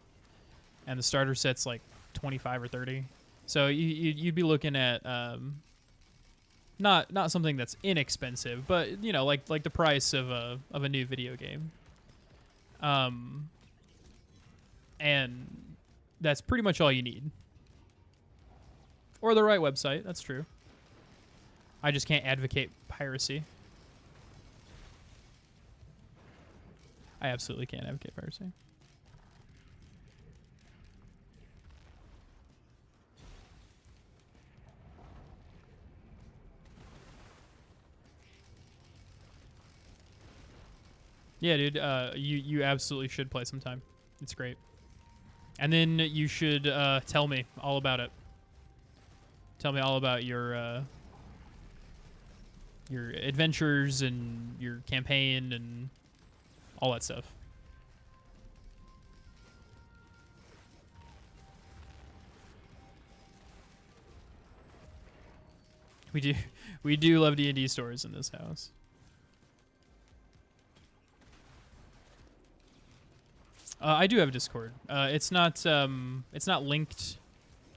and the starter set's like 25 or 30. So you'd be looking at not something that's inexpensive, but you know, like the price of a new video game. And that's pretty much all you need. Or the right website, that's true. I just can't advocate piracy. I absolutely can't advocate piracy. Yeah, dude, you absolutely should play sometime. It's great. And then you should tell me all about it. Tell me all about your adventures and your campaign and all that stuff. We do love D&D stories in this house. I do have a Discord. It's not linked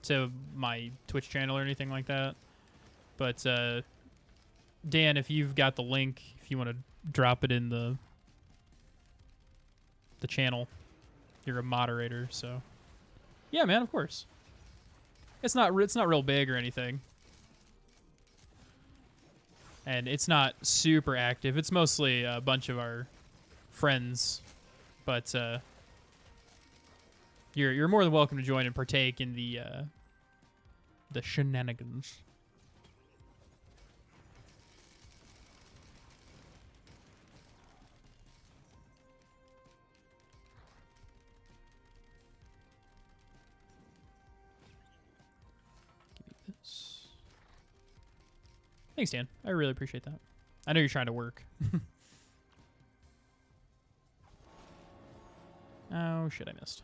to my Twitch channel or anything like that. But Dan, if you've got the link, if you want to drop it in the channel, you're a moderator, so yeah, man, of course. It's not real big or anything, and it's not super active. It's mostly a bunch of our friends, but you're more than welcome to join and partake in the shenanigans. Give me this. Thanks, Dan. I really appreciate that. I know you're trying to work. Oh shit! I missed.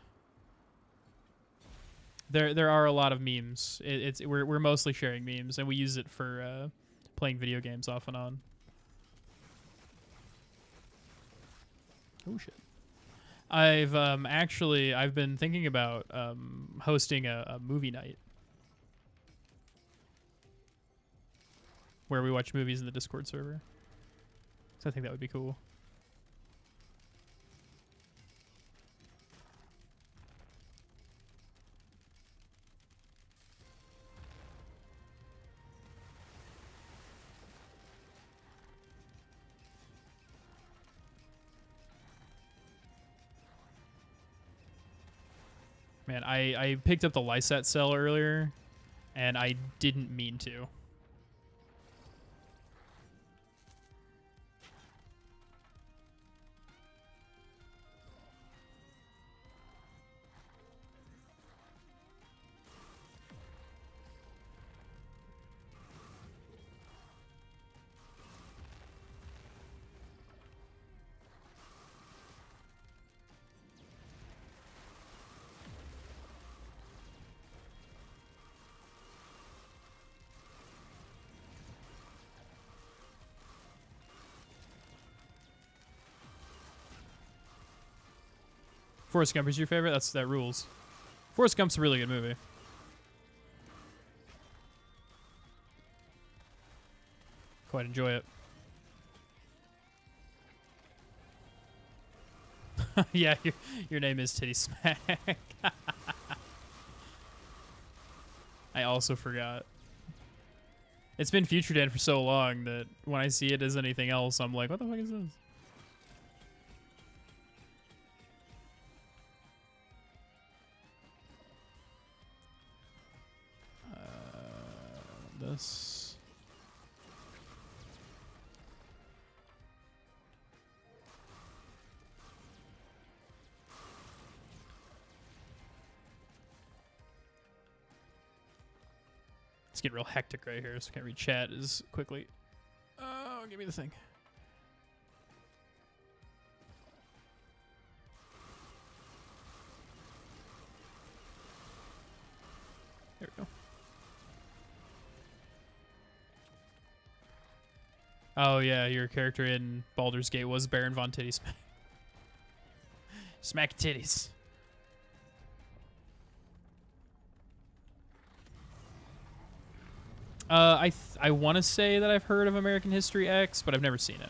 There are a lot of memes. We're mostly sharing memes, and we use it for playing video games off and on. Oh shit! I've been thinking about hosting a movie night where we watch movies in the Discord server. So I think that would be cool. Man, I picked up the Lysat cell earlier, and I didn't mean to. Forrest Gump is your favorite? That rules. Forrest Gump's a really good movie. Quite enjoy it. Yeah, your name is Titty Smack. I also forgot. It's been Future Dan for so long that when I see it as anything else, I'm like, what the fuck is this? This. It's getting real hectic right here, so I can't read chat as quickly. give me the thing. There we go. Oh yeah, your character in Baldur's Gate was Baron Von Titty Smack. Smack titties. I want to say that I've heard of American History X, but I've never seen it.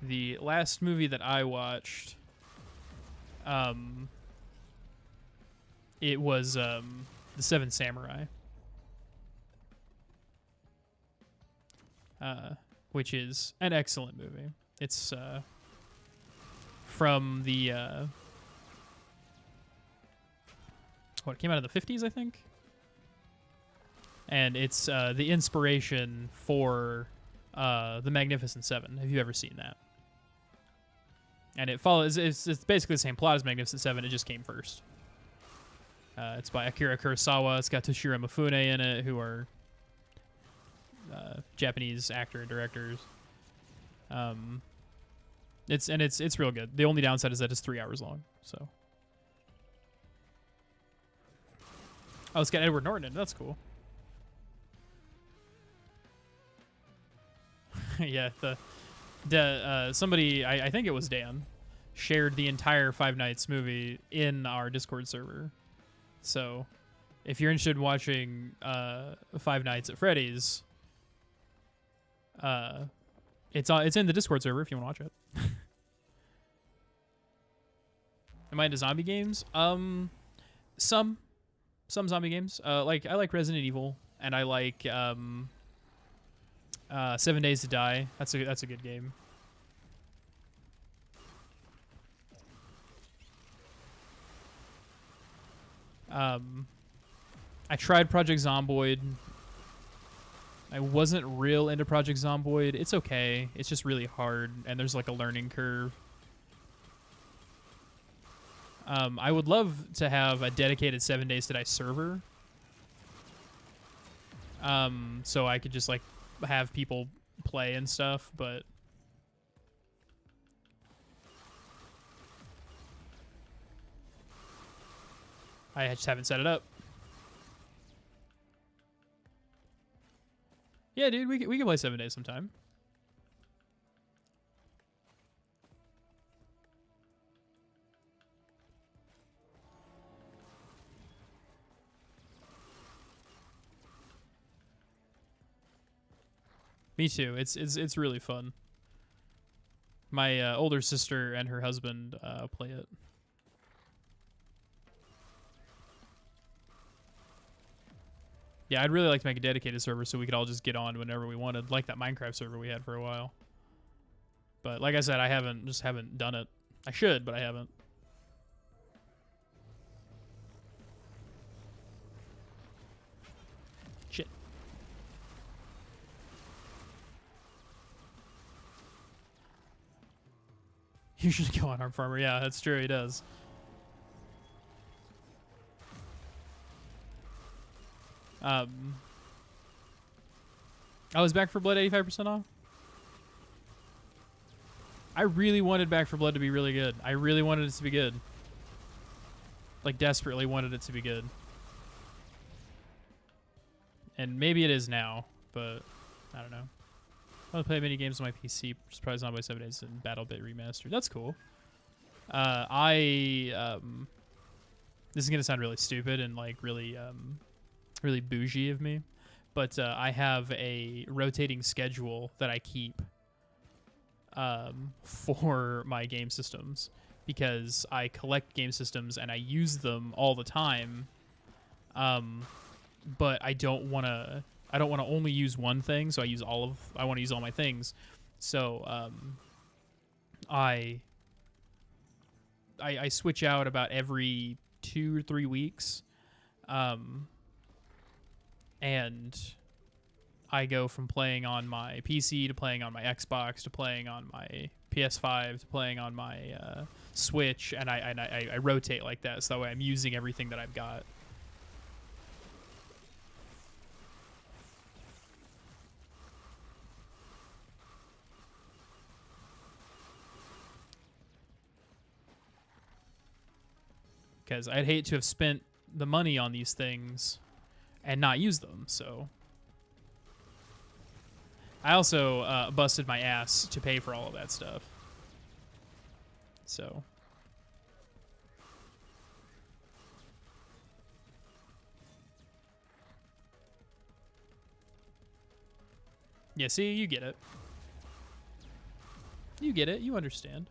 The last movie that I watched, it was The Seven Samurai, which is an excellent movie. It's from the what, it came out in the 50s, I think, and it's the inspiration for the Magnificent Seven. Have you ever seen that? And it follows. It's basically the same plot as Magnificent Seven. It just came first. It's by Akira Kurosawa. It's got Toshiro Mifune in it, who are Japanese actor and directors. It's real good. The only downside is that it's 3 hours long. So, oh, it's got Edward Norton in it. That's cool. Yeah, somebody, I think it was Dan, shared the entire Five Nights movie in our Discord server. So if you're interested in watching Five Nights at Freddy's, it's in the Discord server if you want to watch it. Am I into zombie games? Some zombie games. I like Resident Evil, and I like 7 Days to Die. That's a good game. I tried Project Zomboid. I wasn't real into Project Zomboid. It's okay. It's just really hard, and there's like a learning curve. I would love to have a dedicated 7 Days to Die server. So I could just like have people play and stuff, but I just haven't set it up. Yeah, dude, we can play 7 Days sometime. Me too. It's really fun. My older sister and her husband play it. Yeah, I'd really like to make a dedicated server so we could all just get on whenever we wanted, like that Minecraft server we had for a while. But like I said, I haven't done it. I should, but I haven't. Shit. You should go on Arm Farmer. Yeah, that's true. He does. I was Back 4 Blood 85% off. I really wanted Back 4 Blood to be really good. I really wanted it to be good. Like, desperately wanted it to be good. And maybe it is now, but I don't know. I want to play mini games on my PC, just probably Zombie 7 Days and BattleBit Remastered. That's cool. This is gonna sound really stupid and like really bougie of me, but I have a rotating schedule that I keep for my game systems because I collect game systems and I use them all the time. But I don't want to only use one thing, so I want to use all my things. So I switch out about every 2 or 3 weeks. And I go from playing on my PC to playing on my Xbox to playing on my PS5 to playing on my Switch, and I rotate like that, so that way I'm using everything that I've got. Because I'd hate to have spent the money on these things and not use them, so. I also busted my ass to pay for all of that stuff. So. Yeah, see, you get it. You get it, you understand.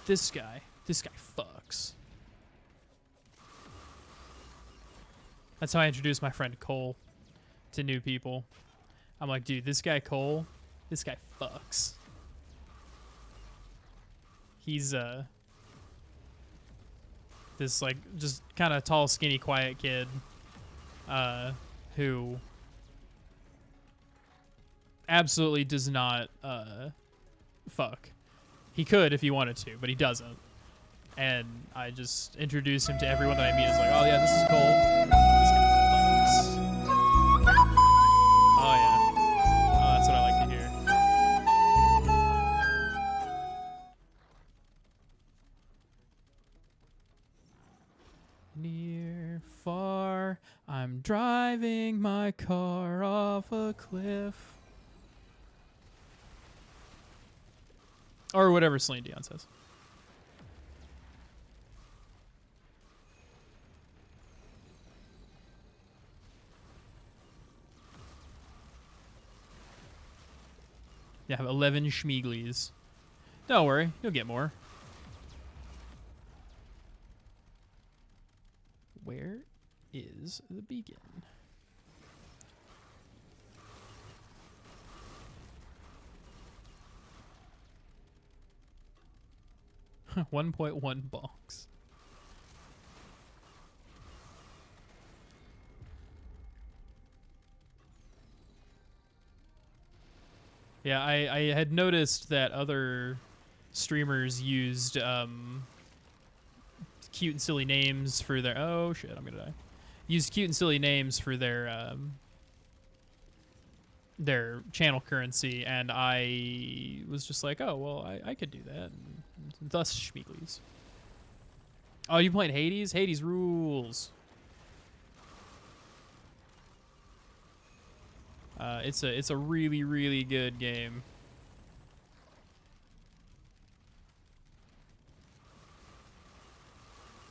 This guy fucks. That's how I introduced my friend Cole to new people. I'm like, dude, this guy Cole, this guy fucks. He's this like just kind of tall, skinny, quiet kid who absolutely does not fuck. He could if he wanted to, but he doesn't. And I just introduce him to everyone that I meet. It's like, oh yeah, this is Cole. This guy fucks. Oh yeah. Oh, that's what I like to hear. Near, far, I'm driving my car off a cliff. Or whatever Celine Dion says. Yeah, I have 11 Schmeeglies. Don't worry, you'll get more. Where is the beacon? $1.1 bonks. Yeah, I had noticed that other streamers used cute and silly names for their oh shit, I'm gonna die. Used cute and silly names for their channel currency, and I was just like, oh well, I could do that. And thus Schmeeglies. Oh, you playing Hades? Hades rules. It's a really, really good game.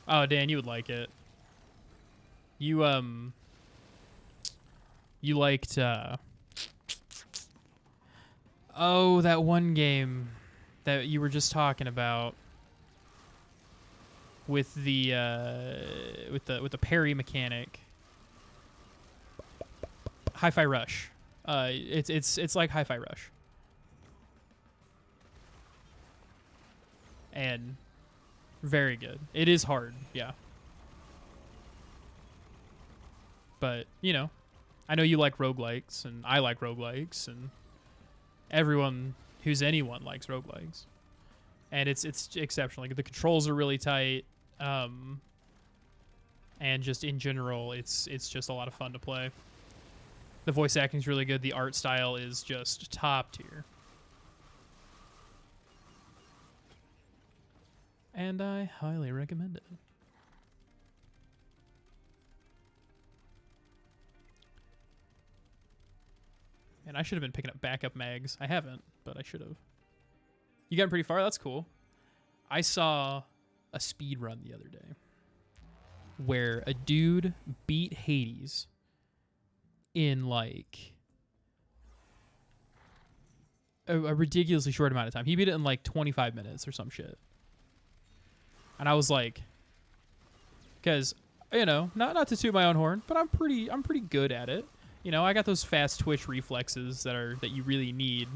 Oh, Dan, you would like it. You liked oh, that one game that you were just talking about with the parry mechanic. Hi-Fi Rush. It's like Hi-Fi Rush. And very good. It is hard, yeah. But, you know, I know you like roguelikes, and I like roguelikes, and everyone who's anyone likes roguelikes. And it's exceptional. Like, the controls are really tight. And just in general, it's just a lot of fun to play. The voice acting is really good. The art style is just top tier. And I highly recommend it. And I should have been picking up backup mags. I haven't, but I should have. You gotten pretty far? That's cool. I saw a speed run the other day where a dude beat Hades in like a ridiculously short amount of time. He beat it in like 25 minutes or some shit. And I was like, because, you know, not to toot my own horn, but I'm pretty good at it. You know, I got those fast twitch reflexes that you really need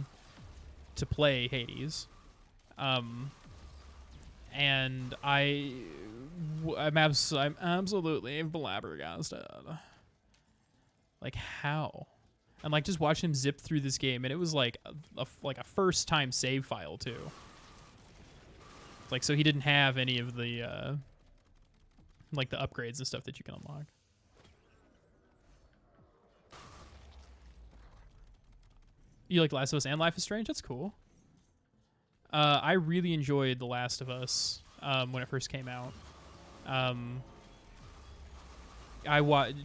to play Hades. And I'm absolutely flabbergasted. Like, how? And like just watching him zip through this game, and it was like a first time save file too. Like, so he didn't have any of the like the upgrades and stuff that you can unlock. You like Last of Us and Life is Strange? That's cool. I really enjoyed The Last of Us when it first came out.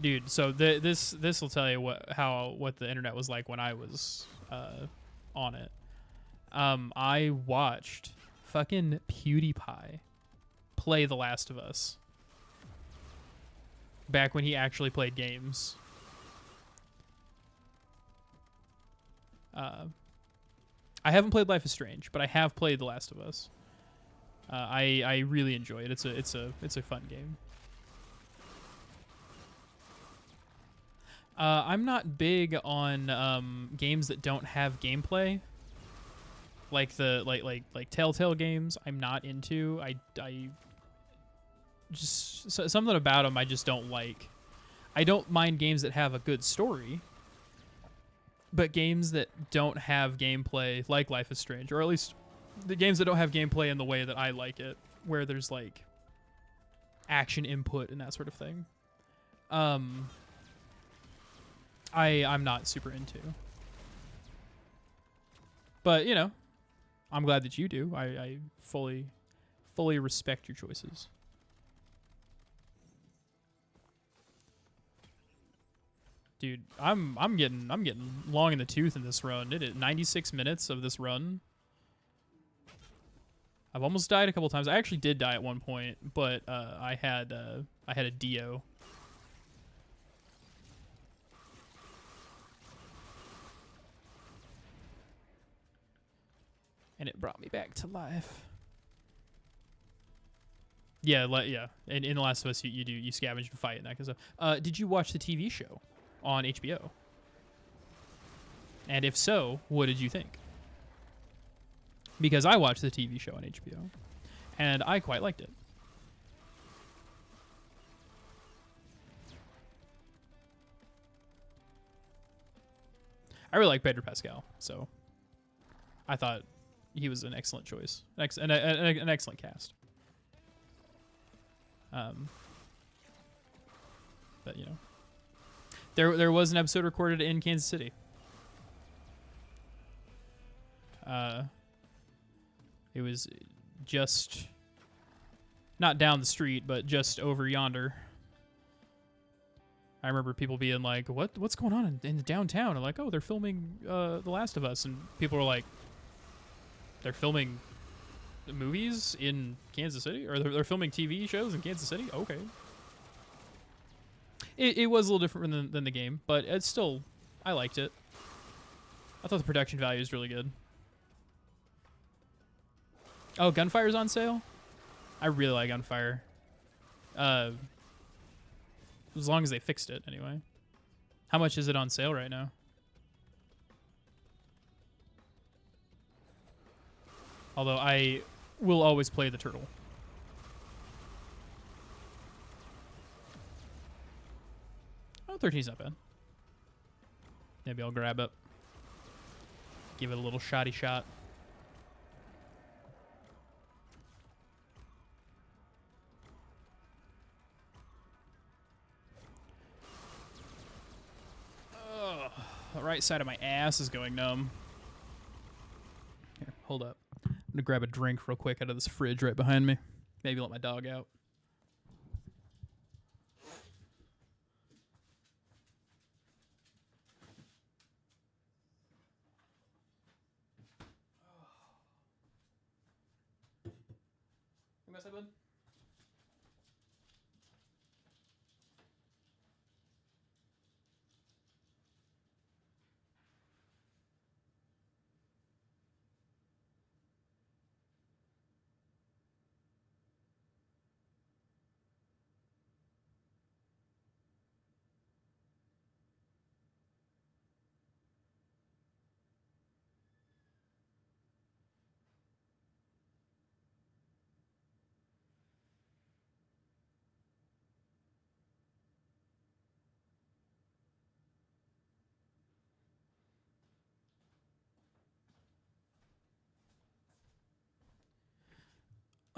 Dude. So this will tell you what the internet was like when I was on it. I watched fucking PewDiePie play The Last of Us back when he actually played games. I haven't played Life is Strange, but I have played The Last of Us. I really enjoy it. It's a fun game. I'm not big on games that don't have gameplay. Like like Telltale games, I'm not into. I just something about them I just don't like. I don't mind games that have a good story, but games that don't have gameplay, like Life is Strange, or at least the games that don't have gameplay in the way that I like it, where there's like action input and that sort of thing, I'm not super into. But you know, I'm glad that you do. I fully respect your choices. Dude, I'm getting long in the tooth in this run. It is 96 minutes of this run. I've almost died a couple times. I actually did die at one point, but I had a Dio. And it brought me back to life. Yeah, yeah. In The Last of Us, you scavenge and fight and that kind of stuff. Did you watch the TV show on HBO? And if so, what did you think? Because I watched the TV show on HBO, and I quite liked it. I really like Pedro Pascal, so I thought he was an excellent choice, an excellent cast. But you know, there was an episode recorded in Kansas City. It was just not down the street, but just over yonder. I remember people being like, "What's going on in the downtown?" And like, "Oh, they're filming The Last of Us," and people were like, "They're filming movies in Kansas City, or they're filming TV shows in Kansas City?" Okay. It was a little different than the game, but it's still, I liked it. I thought the production value was really good. Oh, Gunfire's on sale? I really like Gunfire. As long as they fixed it, anyway. How much is it on sale right now? Although I will always play the turtle. Oh, 13's not bad. Maybe I'll grab it. Give it a little shotty shot. The right side of my ass is going numb. Here, hold up. I'm gonna grab a drink real quick out of this fridge right behind me. Maybe let my dog out. You mess up, bud?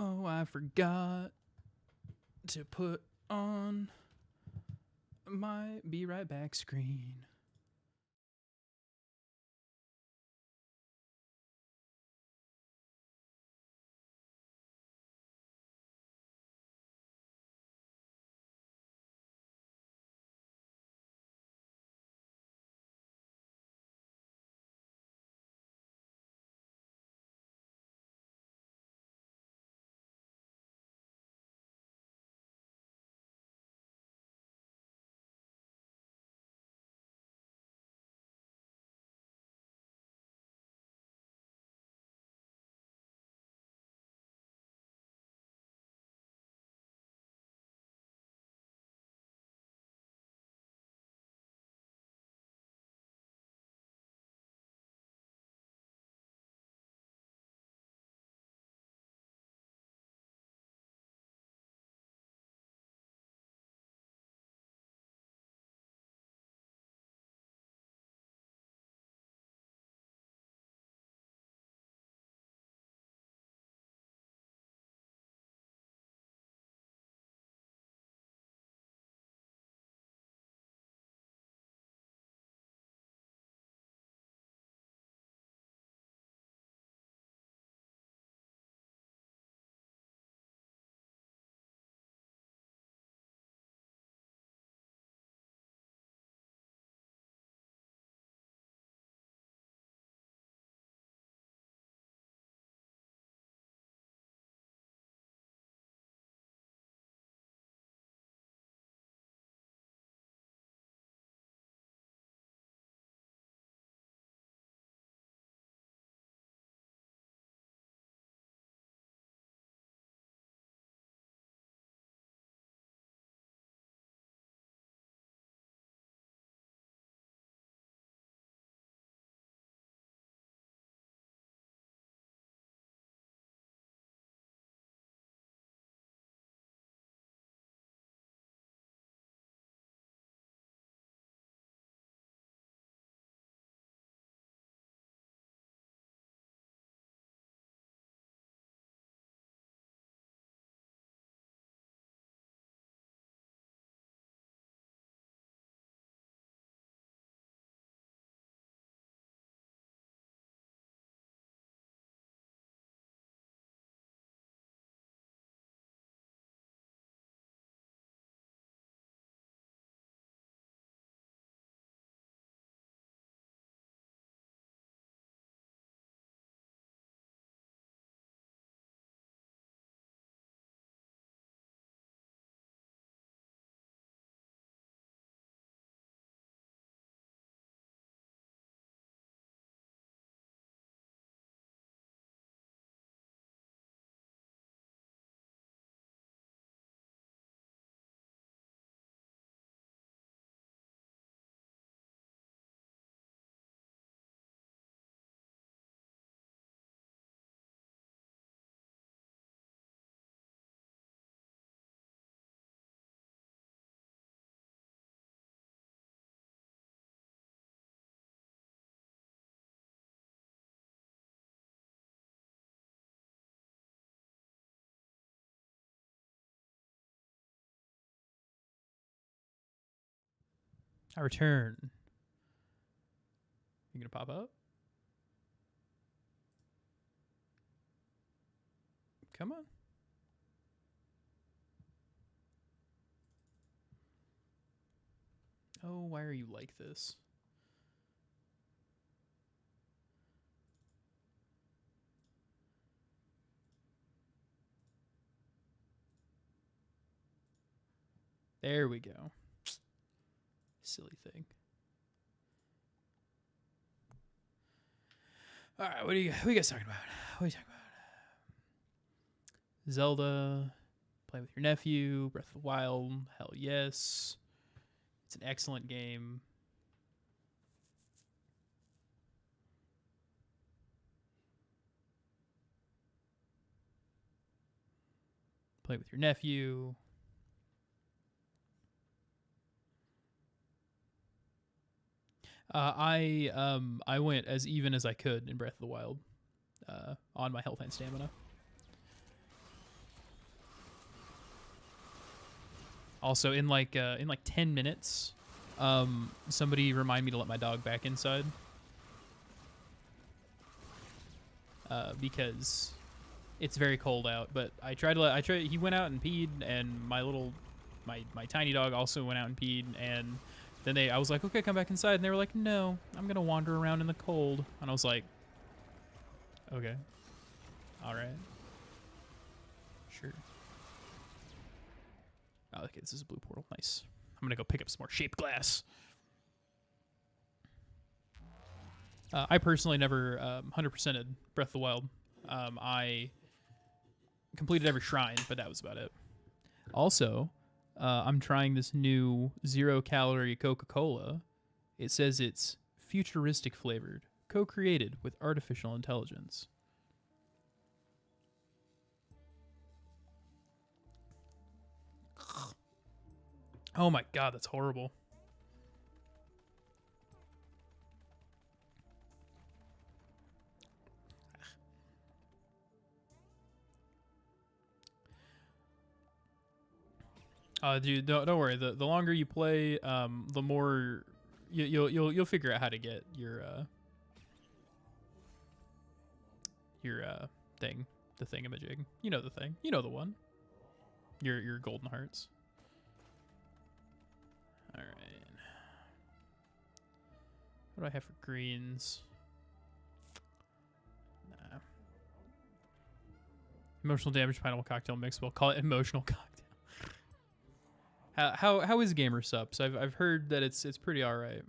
Oh, I forgot to put on my Be Right Back screen. I return. You gonna pop up? Come on. Oh, why are you like this? There we go. Silly thing. All right, what are you guys talking about? What are you talking about? Zelda, play with your nephew, Breath of the Wild, hell yes. It's an excellent game. Play with your nephew. I went as even as I could in Breath of the Wild on my health and stamina. Also, in like 10 minutes, somebody remind me to let my dog back inside. Because it's very cold out. But he went out and peed, and my tiny dog also went out and peed, and then I was like, okay, come back inside, and they were like, no, I'm gonna wander around in the cold, and I was like, okay, all right, sure. Oh, okay, this is a blue portal. Nice. I'm gonna go pick up some more shaped glass. I personally never 100%ed Breath of the Wild. I completed every shrine, but that was about it. Also, I'm trying this new 0-calorie Coca-Cola. It says it's futuristic flavored, co-created with artificial intelligence. Oh my god, that's horrible. Dude, don't worry. The longer you play, the more you'll figure out how to get your thing, the thingamajig. You know the thing. You know the one. Your golden hearts. All right. What do I have for greens? Nah. Emotional damage pineapple cocktail mix. We'll call it emotional cocktail. How is Gamer Sups? I've heard that it's pretty all right.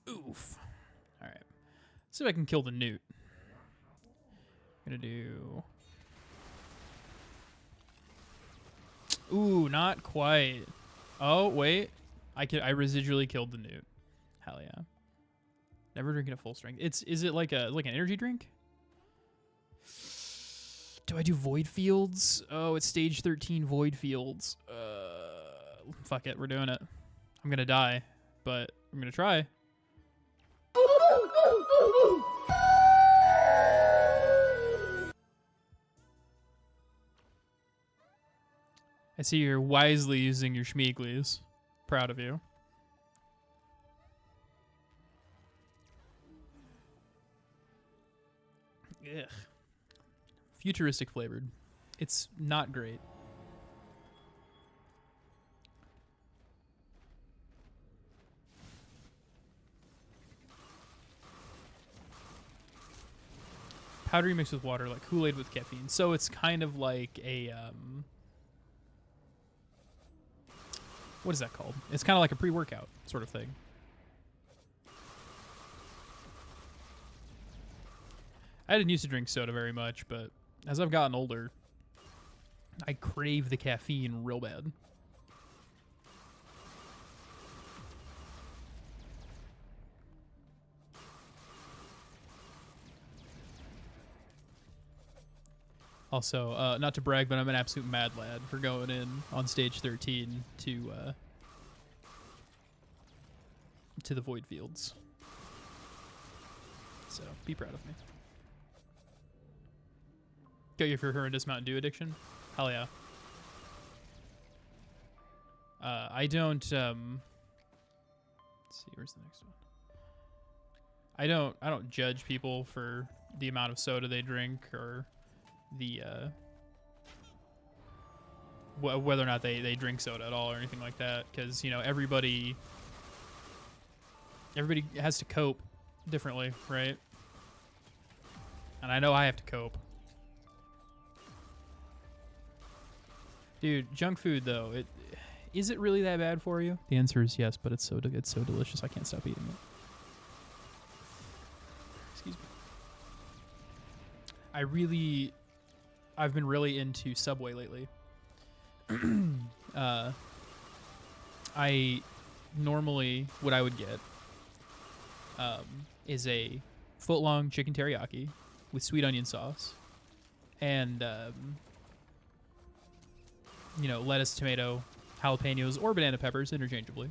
Oof. All right. Let's see if I can kill the newt. I'm gonna do. Ooh, not quite. Oh wait, I residually killed the newt. Hell yeah. Never drinking at full strength. Is it like an energy drink? Do I do void fields? Oh, it's stage 13 void fields. Fuck it, we're doing it. I'm gonna die, but I'm gonna try. I see you're wisely using your schmeeglies. Proud of you. Ugh. Futuristic flavored. It's not great. Powdery mixed with water, like Kool-Aid with caffeine. So it's kind of like a what is that called? It's kind of like a pre-workout sort of thing. I didn't used to drink soda very much, but as I've gotten older, I crave the caffeine real bad. Also, not to brag, but I'm an absolute mad lad for going in on stage 13 to the void fields. So be proud of me. Go you for horrendous Mountain Dew addiction? Hell yeah. I don't. Let's see, where's the next one? I don't judge people for the amount of soda they drink or the whether or not they drink soda at all or anything like that, because you know everybody has to cope differently, right? And I know I have to cope. Dude, junk food though, is it really that bad for you? The answer is yes, but it's so delicious I can't stop eating it. Excuse me. I've been really into Subway lately. I normally, what I would get is a foot-long chicken teriyaki with sweet onion sauce and you know, lettuce, tomato, jalapenos, or banana peppers interchangeably,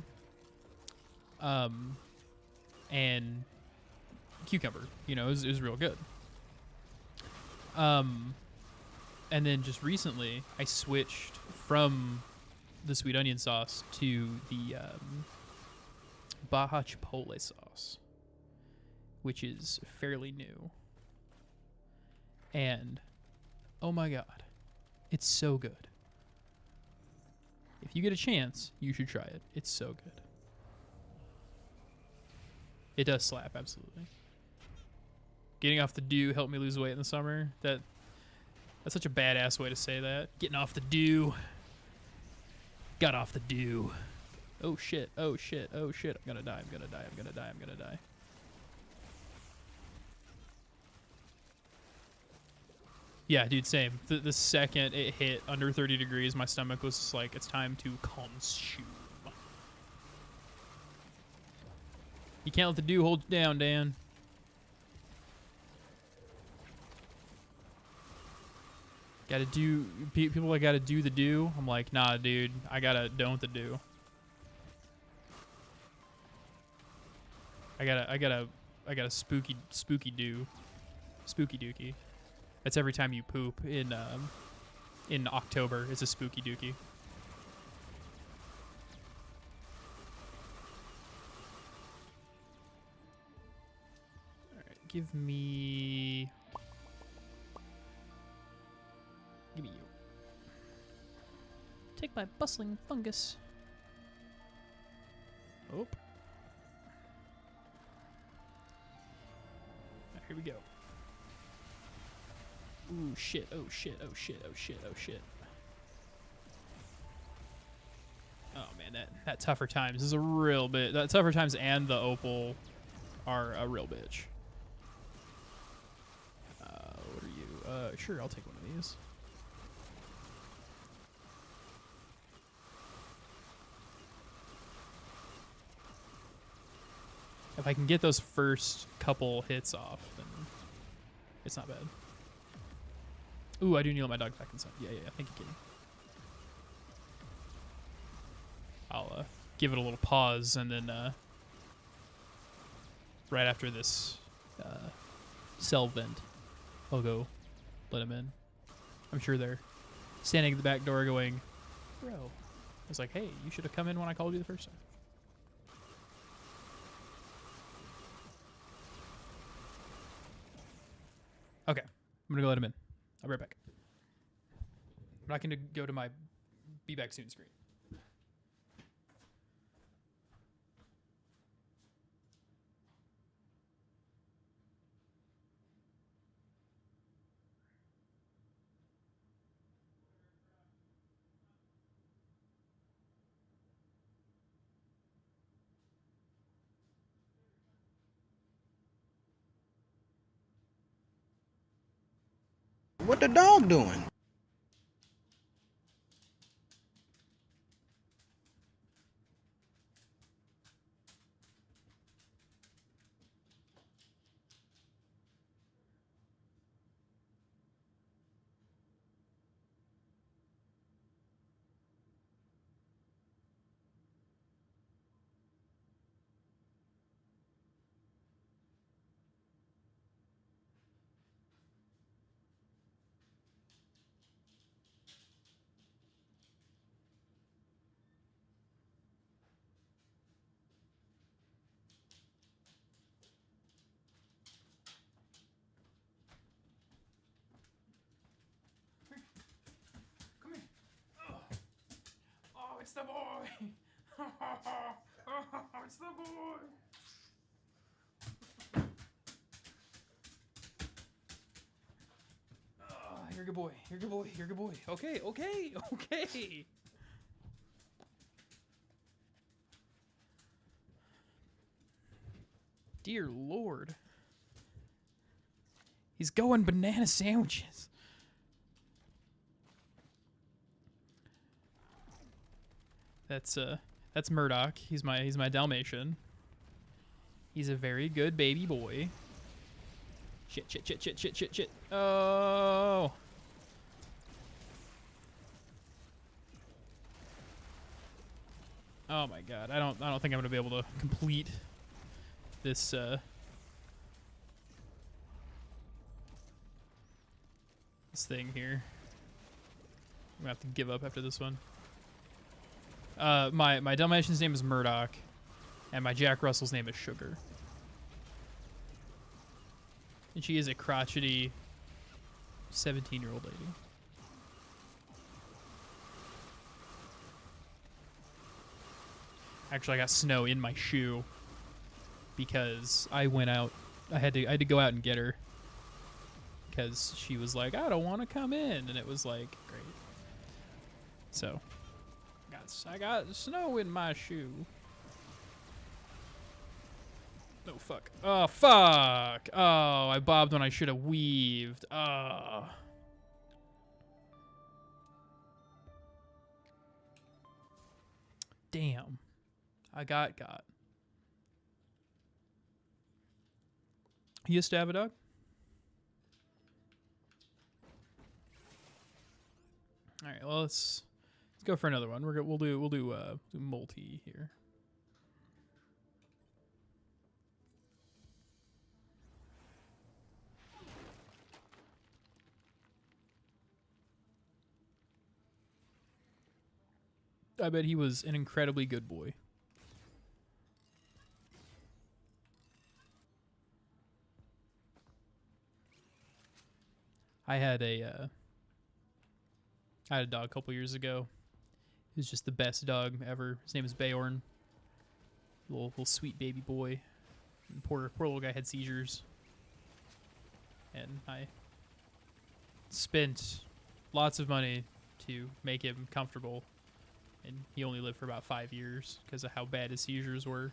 and cucumber. You know, it was real good. And then just recently, I switched from the sweet onion sauce to the Baja Chipotle sauce, which is fairly new. And oh my god, it's so good. If you get a chance, you should try it. It's so good. It does slap, absolutely. Getting off the dew helped me lose weight in the summer. That's such a badass way to say that. Getting off the dew. Got off the dew. Oh shit, oh shit, oh shit. I'm gonna die, I'm gonna die, I'm gonna die, I'm gonna die. Yeah, dude, same. The second it hit under 30 degrees, my stomach was just like, it's time to consume. You can't let the dew hold you down, Dan. Gotta do, people like gotta do the do. I'm like, nah, dude, I gotta don't the do. I gotta spooky do. Spooky dookie. That's every time you poop in October. It's a spooky dookie. Alright, give me you. Take my bustling fungus. Oh. Right, here we go. Ooh, shit, oh shit, oh shit, oh shit, oh shit. Oh man, that Tougher Times is a real bit. That Tougher Times and the Opal are a real bitch. What are you? Sure, I'll take one of these. If I can get those first couple hits off, then it's not bad. Ooh, I do need to let my dog back inside. Yeah, thank you, kitty. I'll give it a little pause, and then right after this cell vent, I'll go let him in. I'm sure they're standing at the back door going, bro. I was like, hey, you should have come in when I called you the first time. Okay, I'm gonna go let him in. I'll be right back. I'm not gonna go to my be back soon screen. What the dog doing? Come here. Oh, it's the boy. Oh, it's the boy. You're a good boy. You're a good boy. You're a good boy. Okay, okay, okay. Dear Lord. He's going banana sandwiches. That's Murdoch. He's my Dalmatian. He's a very good baby boy. Shit. Oh. Oh my god, I don't think I'm gonna be able to complete this this thing here. I'm gonna have to give up after this one. My Dalmatian's name is Murdoch, and my Jack Russell's name is Sugar. And she is a crotchety 17-year-old lady. Actually, I got snow in my shoe because I went out. I had to go out and get her because she was like, I don't want to come in, and it was like, great. So, I got snow in my shoe. No, fuck. Oh, fuck. Oh, I bobbed when I should have weaved. Oh. Damn. I got. You used to have a dog? All right. Well, let's go for another one. We'll do multi here. I bet he was an incredibly good boy. I had a dog a couple years ago. He was just the best dog ever. His name is Bayorn. Little sweet baby boy. And poor little guy had seizures. And I spent lots of money to make him comfortable. And he only lived for about 5 years because of how bad his seizures were.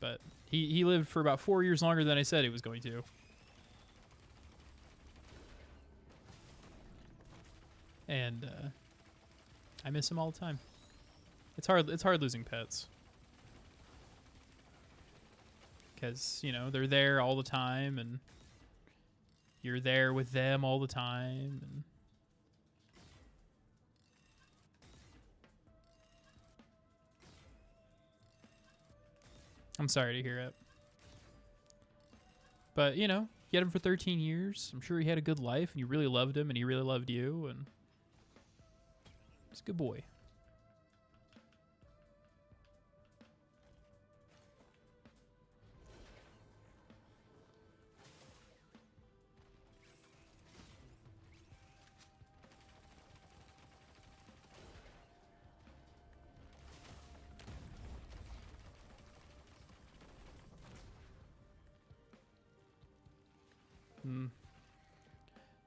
But he lived for about 4 years longer than I said he was going to. And I miss him all the time. It's hard losing pets. Because, you know, they're there all the time and you're there with them all the time. And I'm sorry to hear it. But, you know, you had him for 13 years. I'm sure he had a good life and you really loved him and he really loved you. And he's a good boy.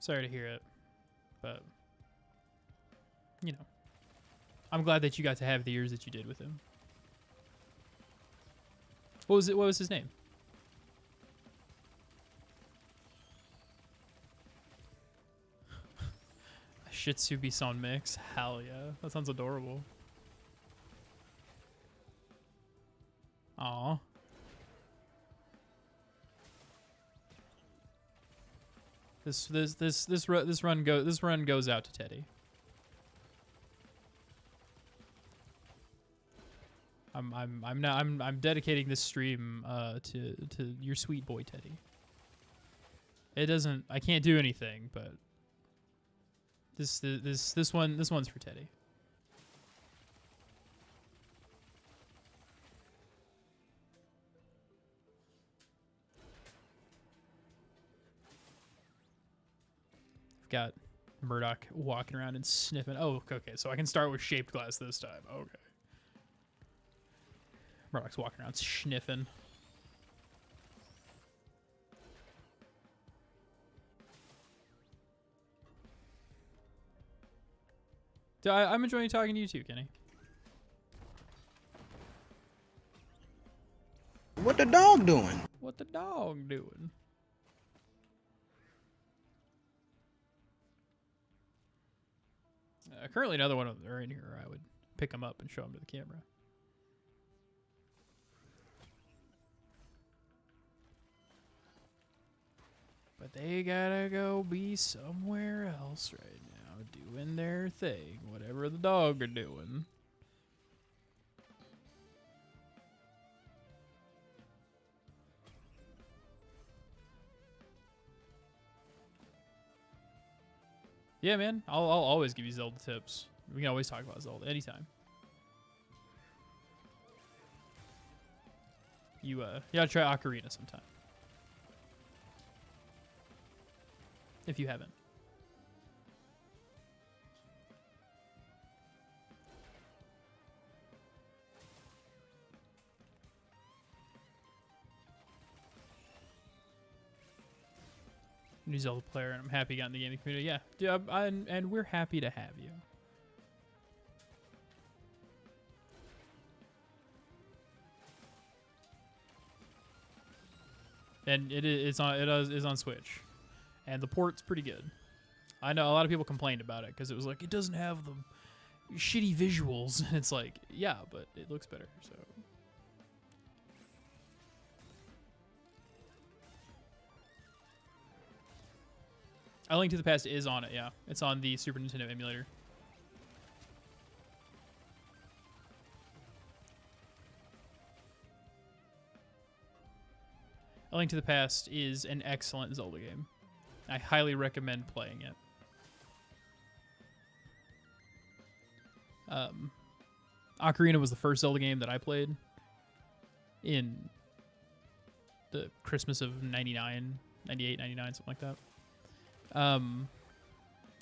Sorry to hear it, but, you know, I'm glad that you got to have the years that you did with him. What was his name? A Shih Tzu Bison mix? Hell yeah. That sounds adorable. Aw. This run goes out to Teddy. I'm dedicating this stream to your sweet boy Teddy. I can't do anything, but this one's for Teddy. Got Murdoch walking around and sniffing. Oh, okay, so I can start with shaped glass this time. Okay. Murdoch's walking around sniffing. I'm enjoying talking to you too, Kenny. What the dog doing? What the dog doing? Currently, another one of them are in here. I would pick them up and show them to the camera. But they gotta go be somewhere else right now doing their thing, whatever the dog are doing. Yeah, man. I'll always give you Zelda tips. We can always talk about Zelda anytime. You gotta try Ocarina sometime. If you haven't. New Zelda player, and I'm happy you got in the gaming community. Yeah, dude, and we're happy to have you. And it's on Switch, and the port's pretty good. I know a lot of people complained about it because it was like it doesn't have the shitty visuals, and it's like, yeah, but it looks better. So. A Link to the Past is on it, yeah. It's on the Super Nintendo emulator. A Link to the Past is an excellent Zelda game. I highly recommend playing it. Ocarina was the first Zelda game that I played in the Christmas of 99, 98, 99, something like that.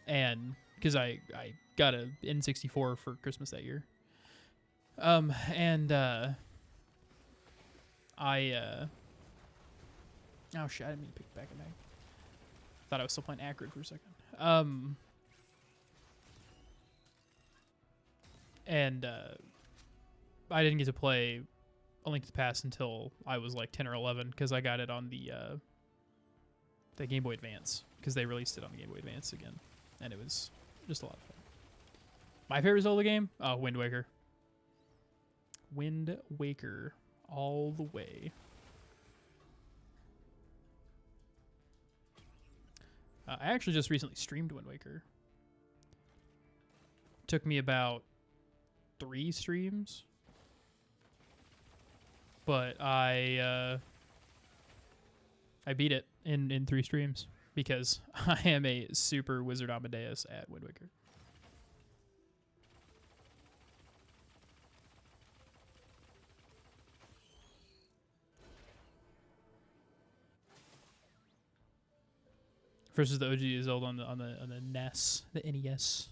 And because I got a N64 for Christmas that year. Oh shit, I didn't mean to pick it back in back. Thought I was still playing Acrid for a second. I didn't get to play A Link to the Past until I was like 10 or 11 because I got it on the Game Boy Advance because they released it on the Game Boy Advance again, and it was just a lot of fun. My favorite Zelda game? Oh, Wind Waker. Wind Waker all the way. I actually just recently streamed Wind Waker. Took me about 3 streams, but I beat it in 3 streams because I am a super Wizard Amadeus at Wind Waker. Versus the OG Zelda on the NES, the NES.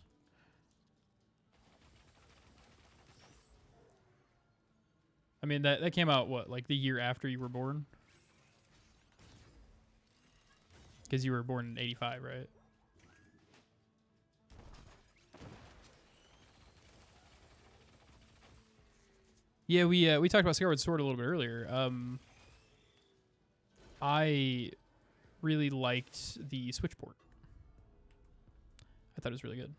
I mean that came out what, like the year after you were born? Because you were born in 85, right? Yeah, we talked about Skyward Sword a little bit earlier. I really liked the Switch port. I thought it was really good.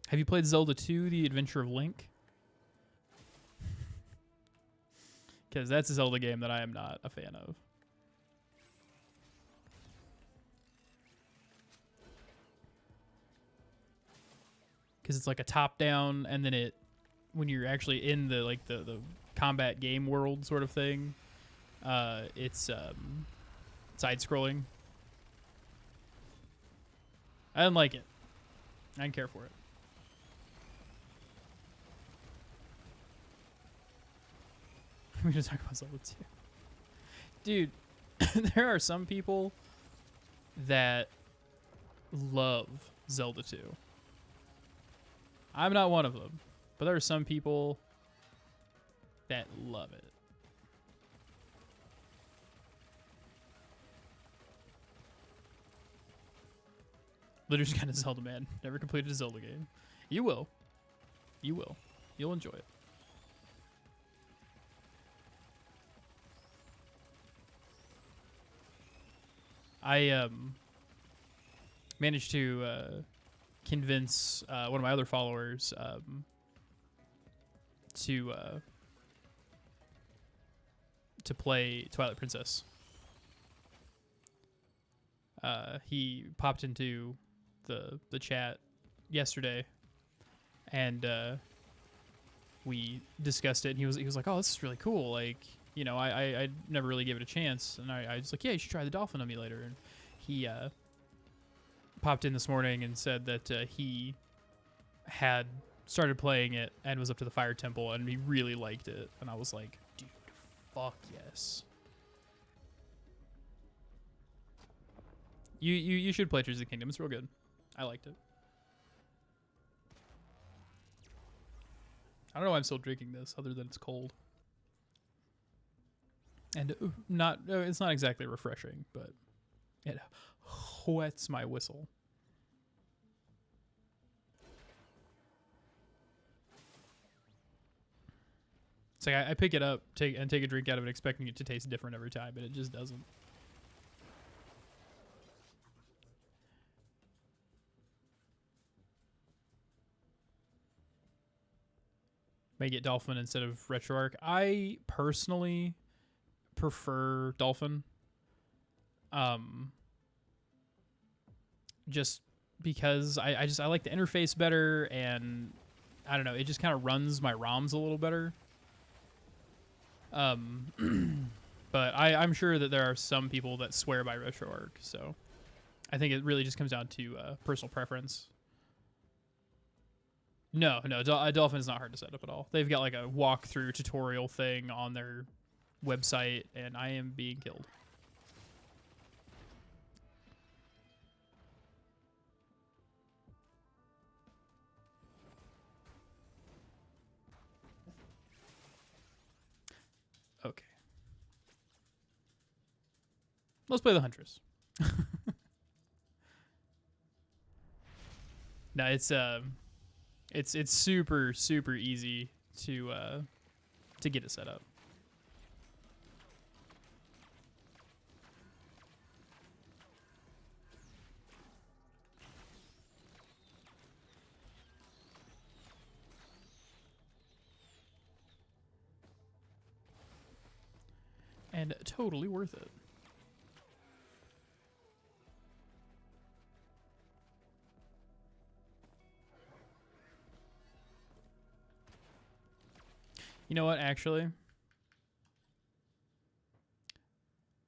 Have you played Zelda 2, The Adventure of Link? Because that's a Zelda game that I am not a fan of. Because it's like a top-down, and then it, when you're actually in the like the combat game world sort of thing, it's side-scrolling. I didn't like it. I didn't care for it. We're gonna talk about Zelda 2. Dude, there are some people that love Zelda 2. I'm not one of them, but there are some people that love it. Literally kind of Zelda man. Never completed a Zelda game. You will. You will. You'll enjoy it. I managed to convince one of my other followers to play Twilight Princess. he popped into the chat yesterday, and we discussed it. And he was like, "Oh, this is really cool. Like, you know, I never really gave it a chance." And I was like, "Yeah, you should try the Dolphin emulator." And he popped in this morning and said that he had started playing it and was up to the Fire Temple, and he really liked it. And I was like, "Dude, fuck yes." You should play Tears of the Kingdom. It's real good. I liked it. I don't know why I'm still drinking this, other than it's cold. And it's not exactly refreshing, but it whets my whistle. It's like I pick it up, take a drink out of it, expecting it to taste different every time, but it just doesn't. Make it Dolphin instead of RetroArch. I personally prefer Dolphin. Just because I like the interface better, and I don't know, it just kind of runs my ROMs a little better. But I'm sure that there are some people that swear by RetroArch, so I think it really just comes down to personal preference. No, Dolphin is not hard to set up at all. They've got like a walkthrough tutorial thing on their website, and I am being killed. Okay. Let's play the Huntress. No, it's super easy to get it set up. And totally worth it. You know what? Actually, I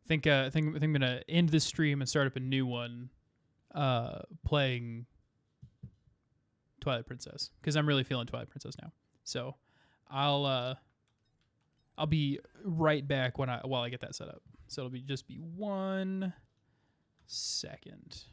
think I'm gonna end this stream and start up a new one, playing Twilight Princess, because I'm really feeling Twilight Princess now. So, I'll be right back while I get that set up. So it'll just be 1 second.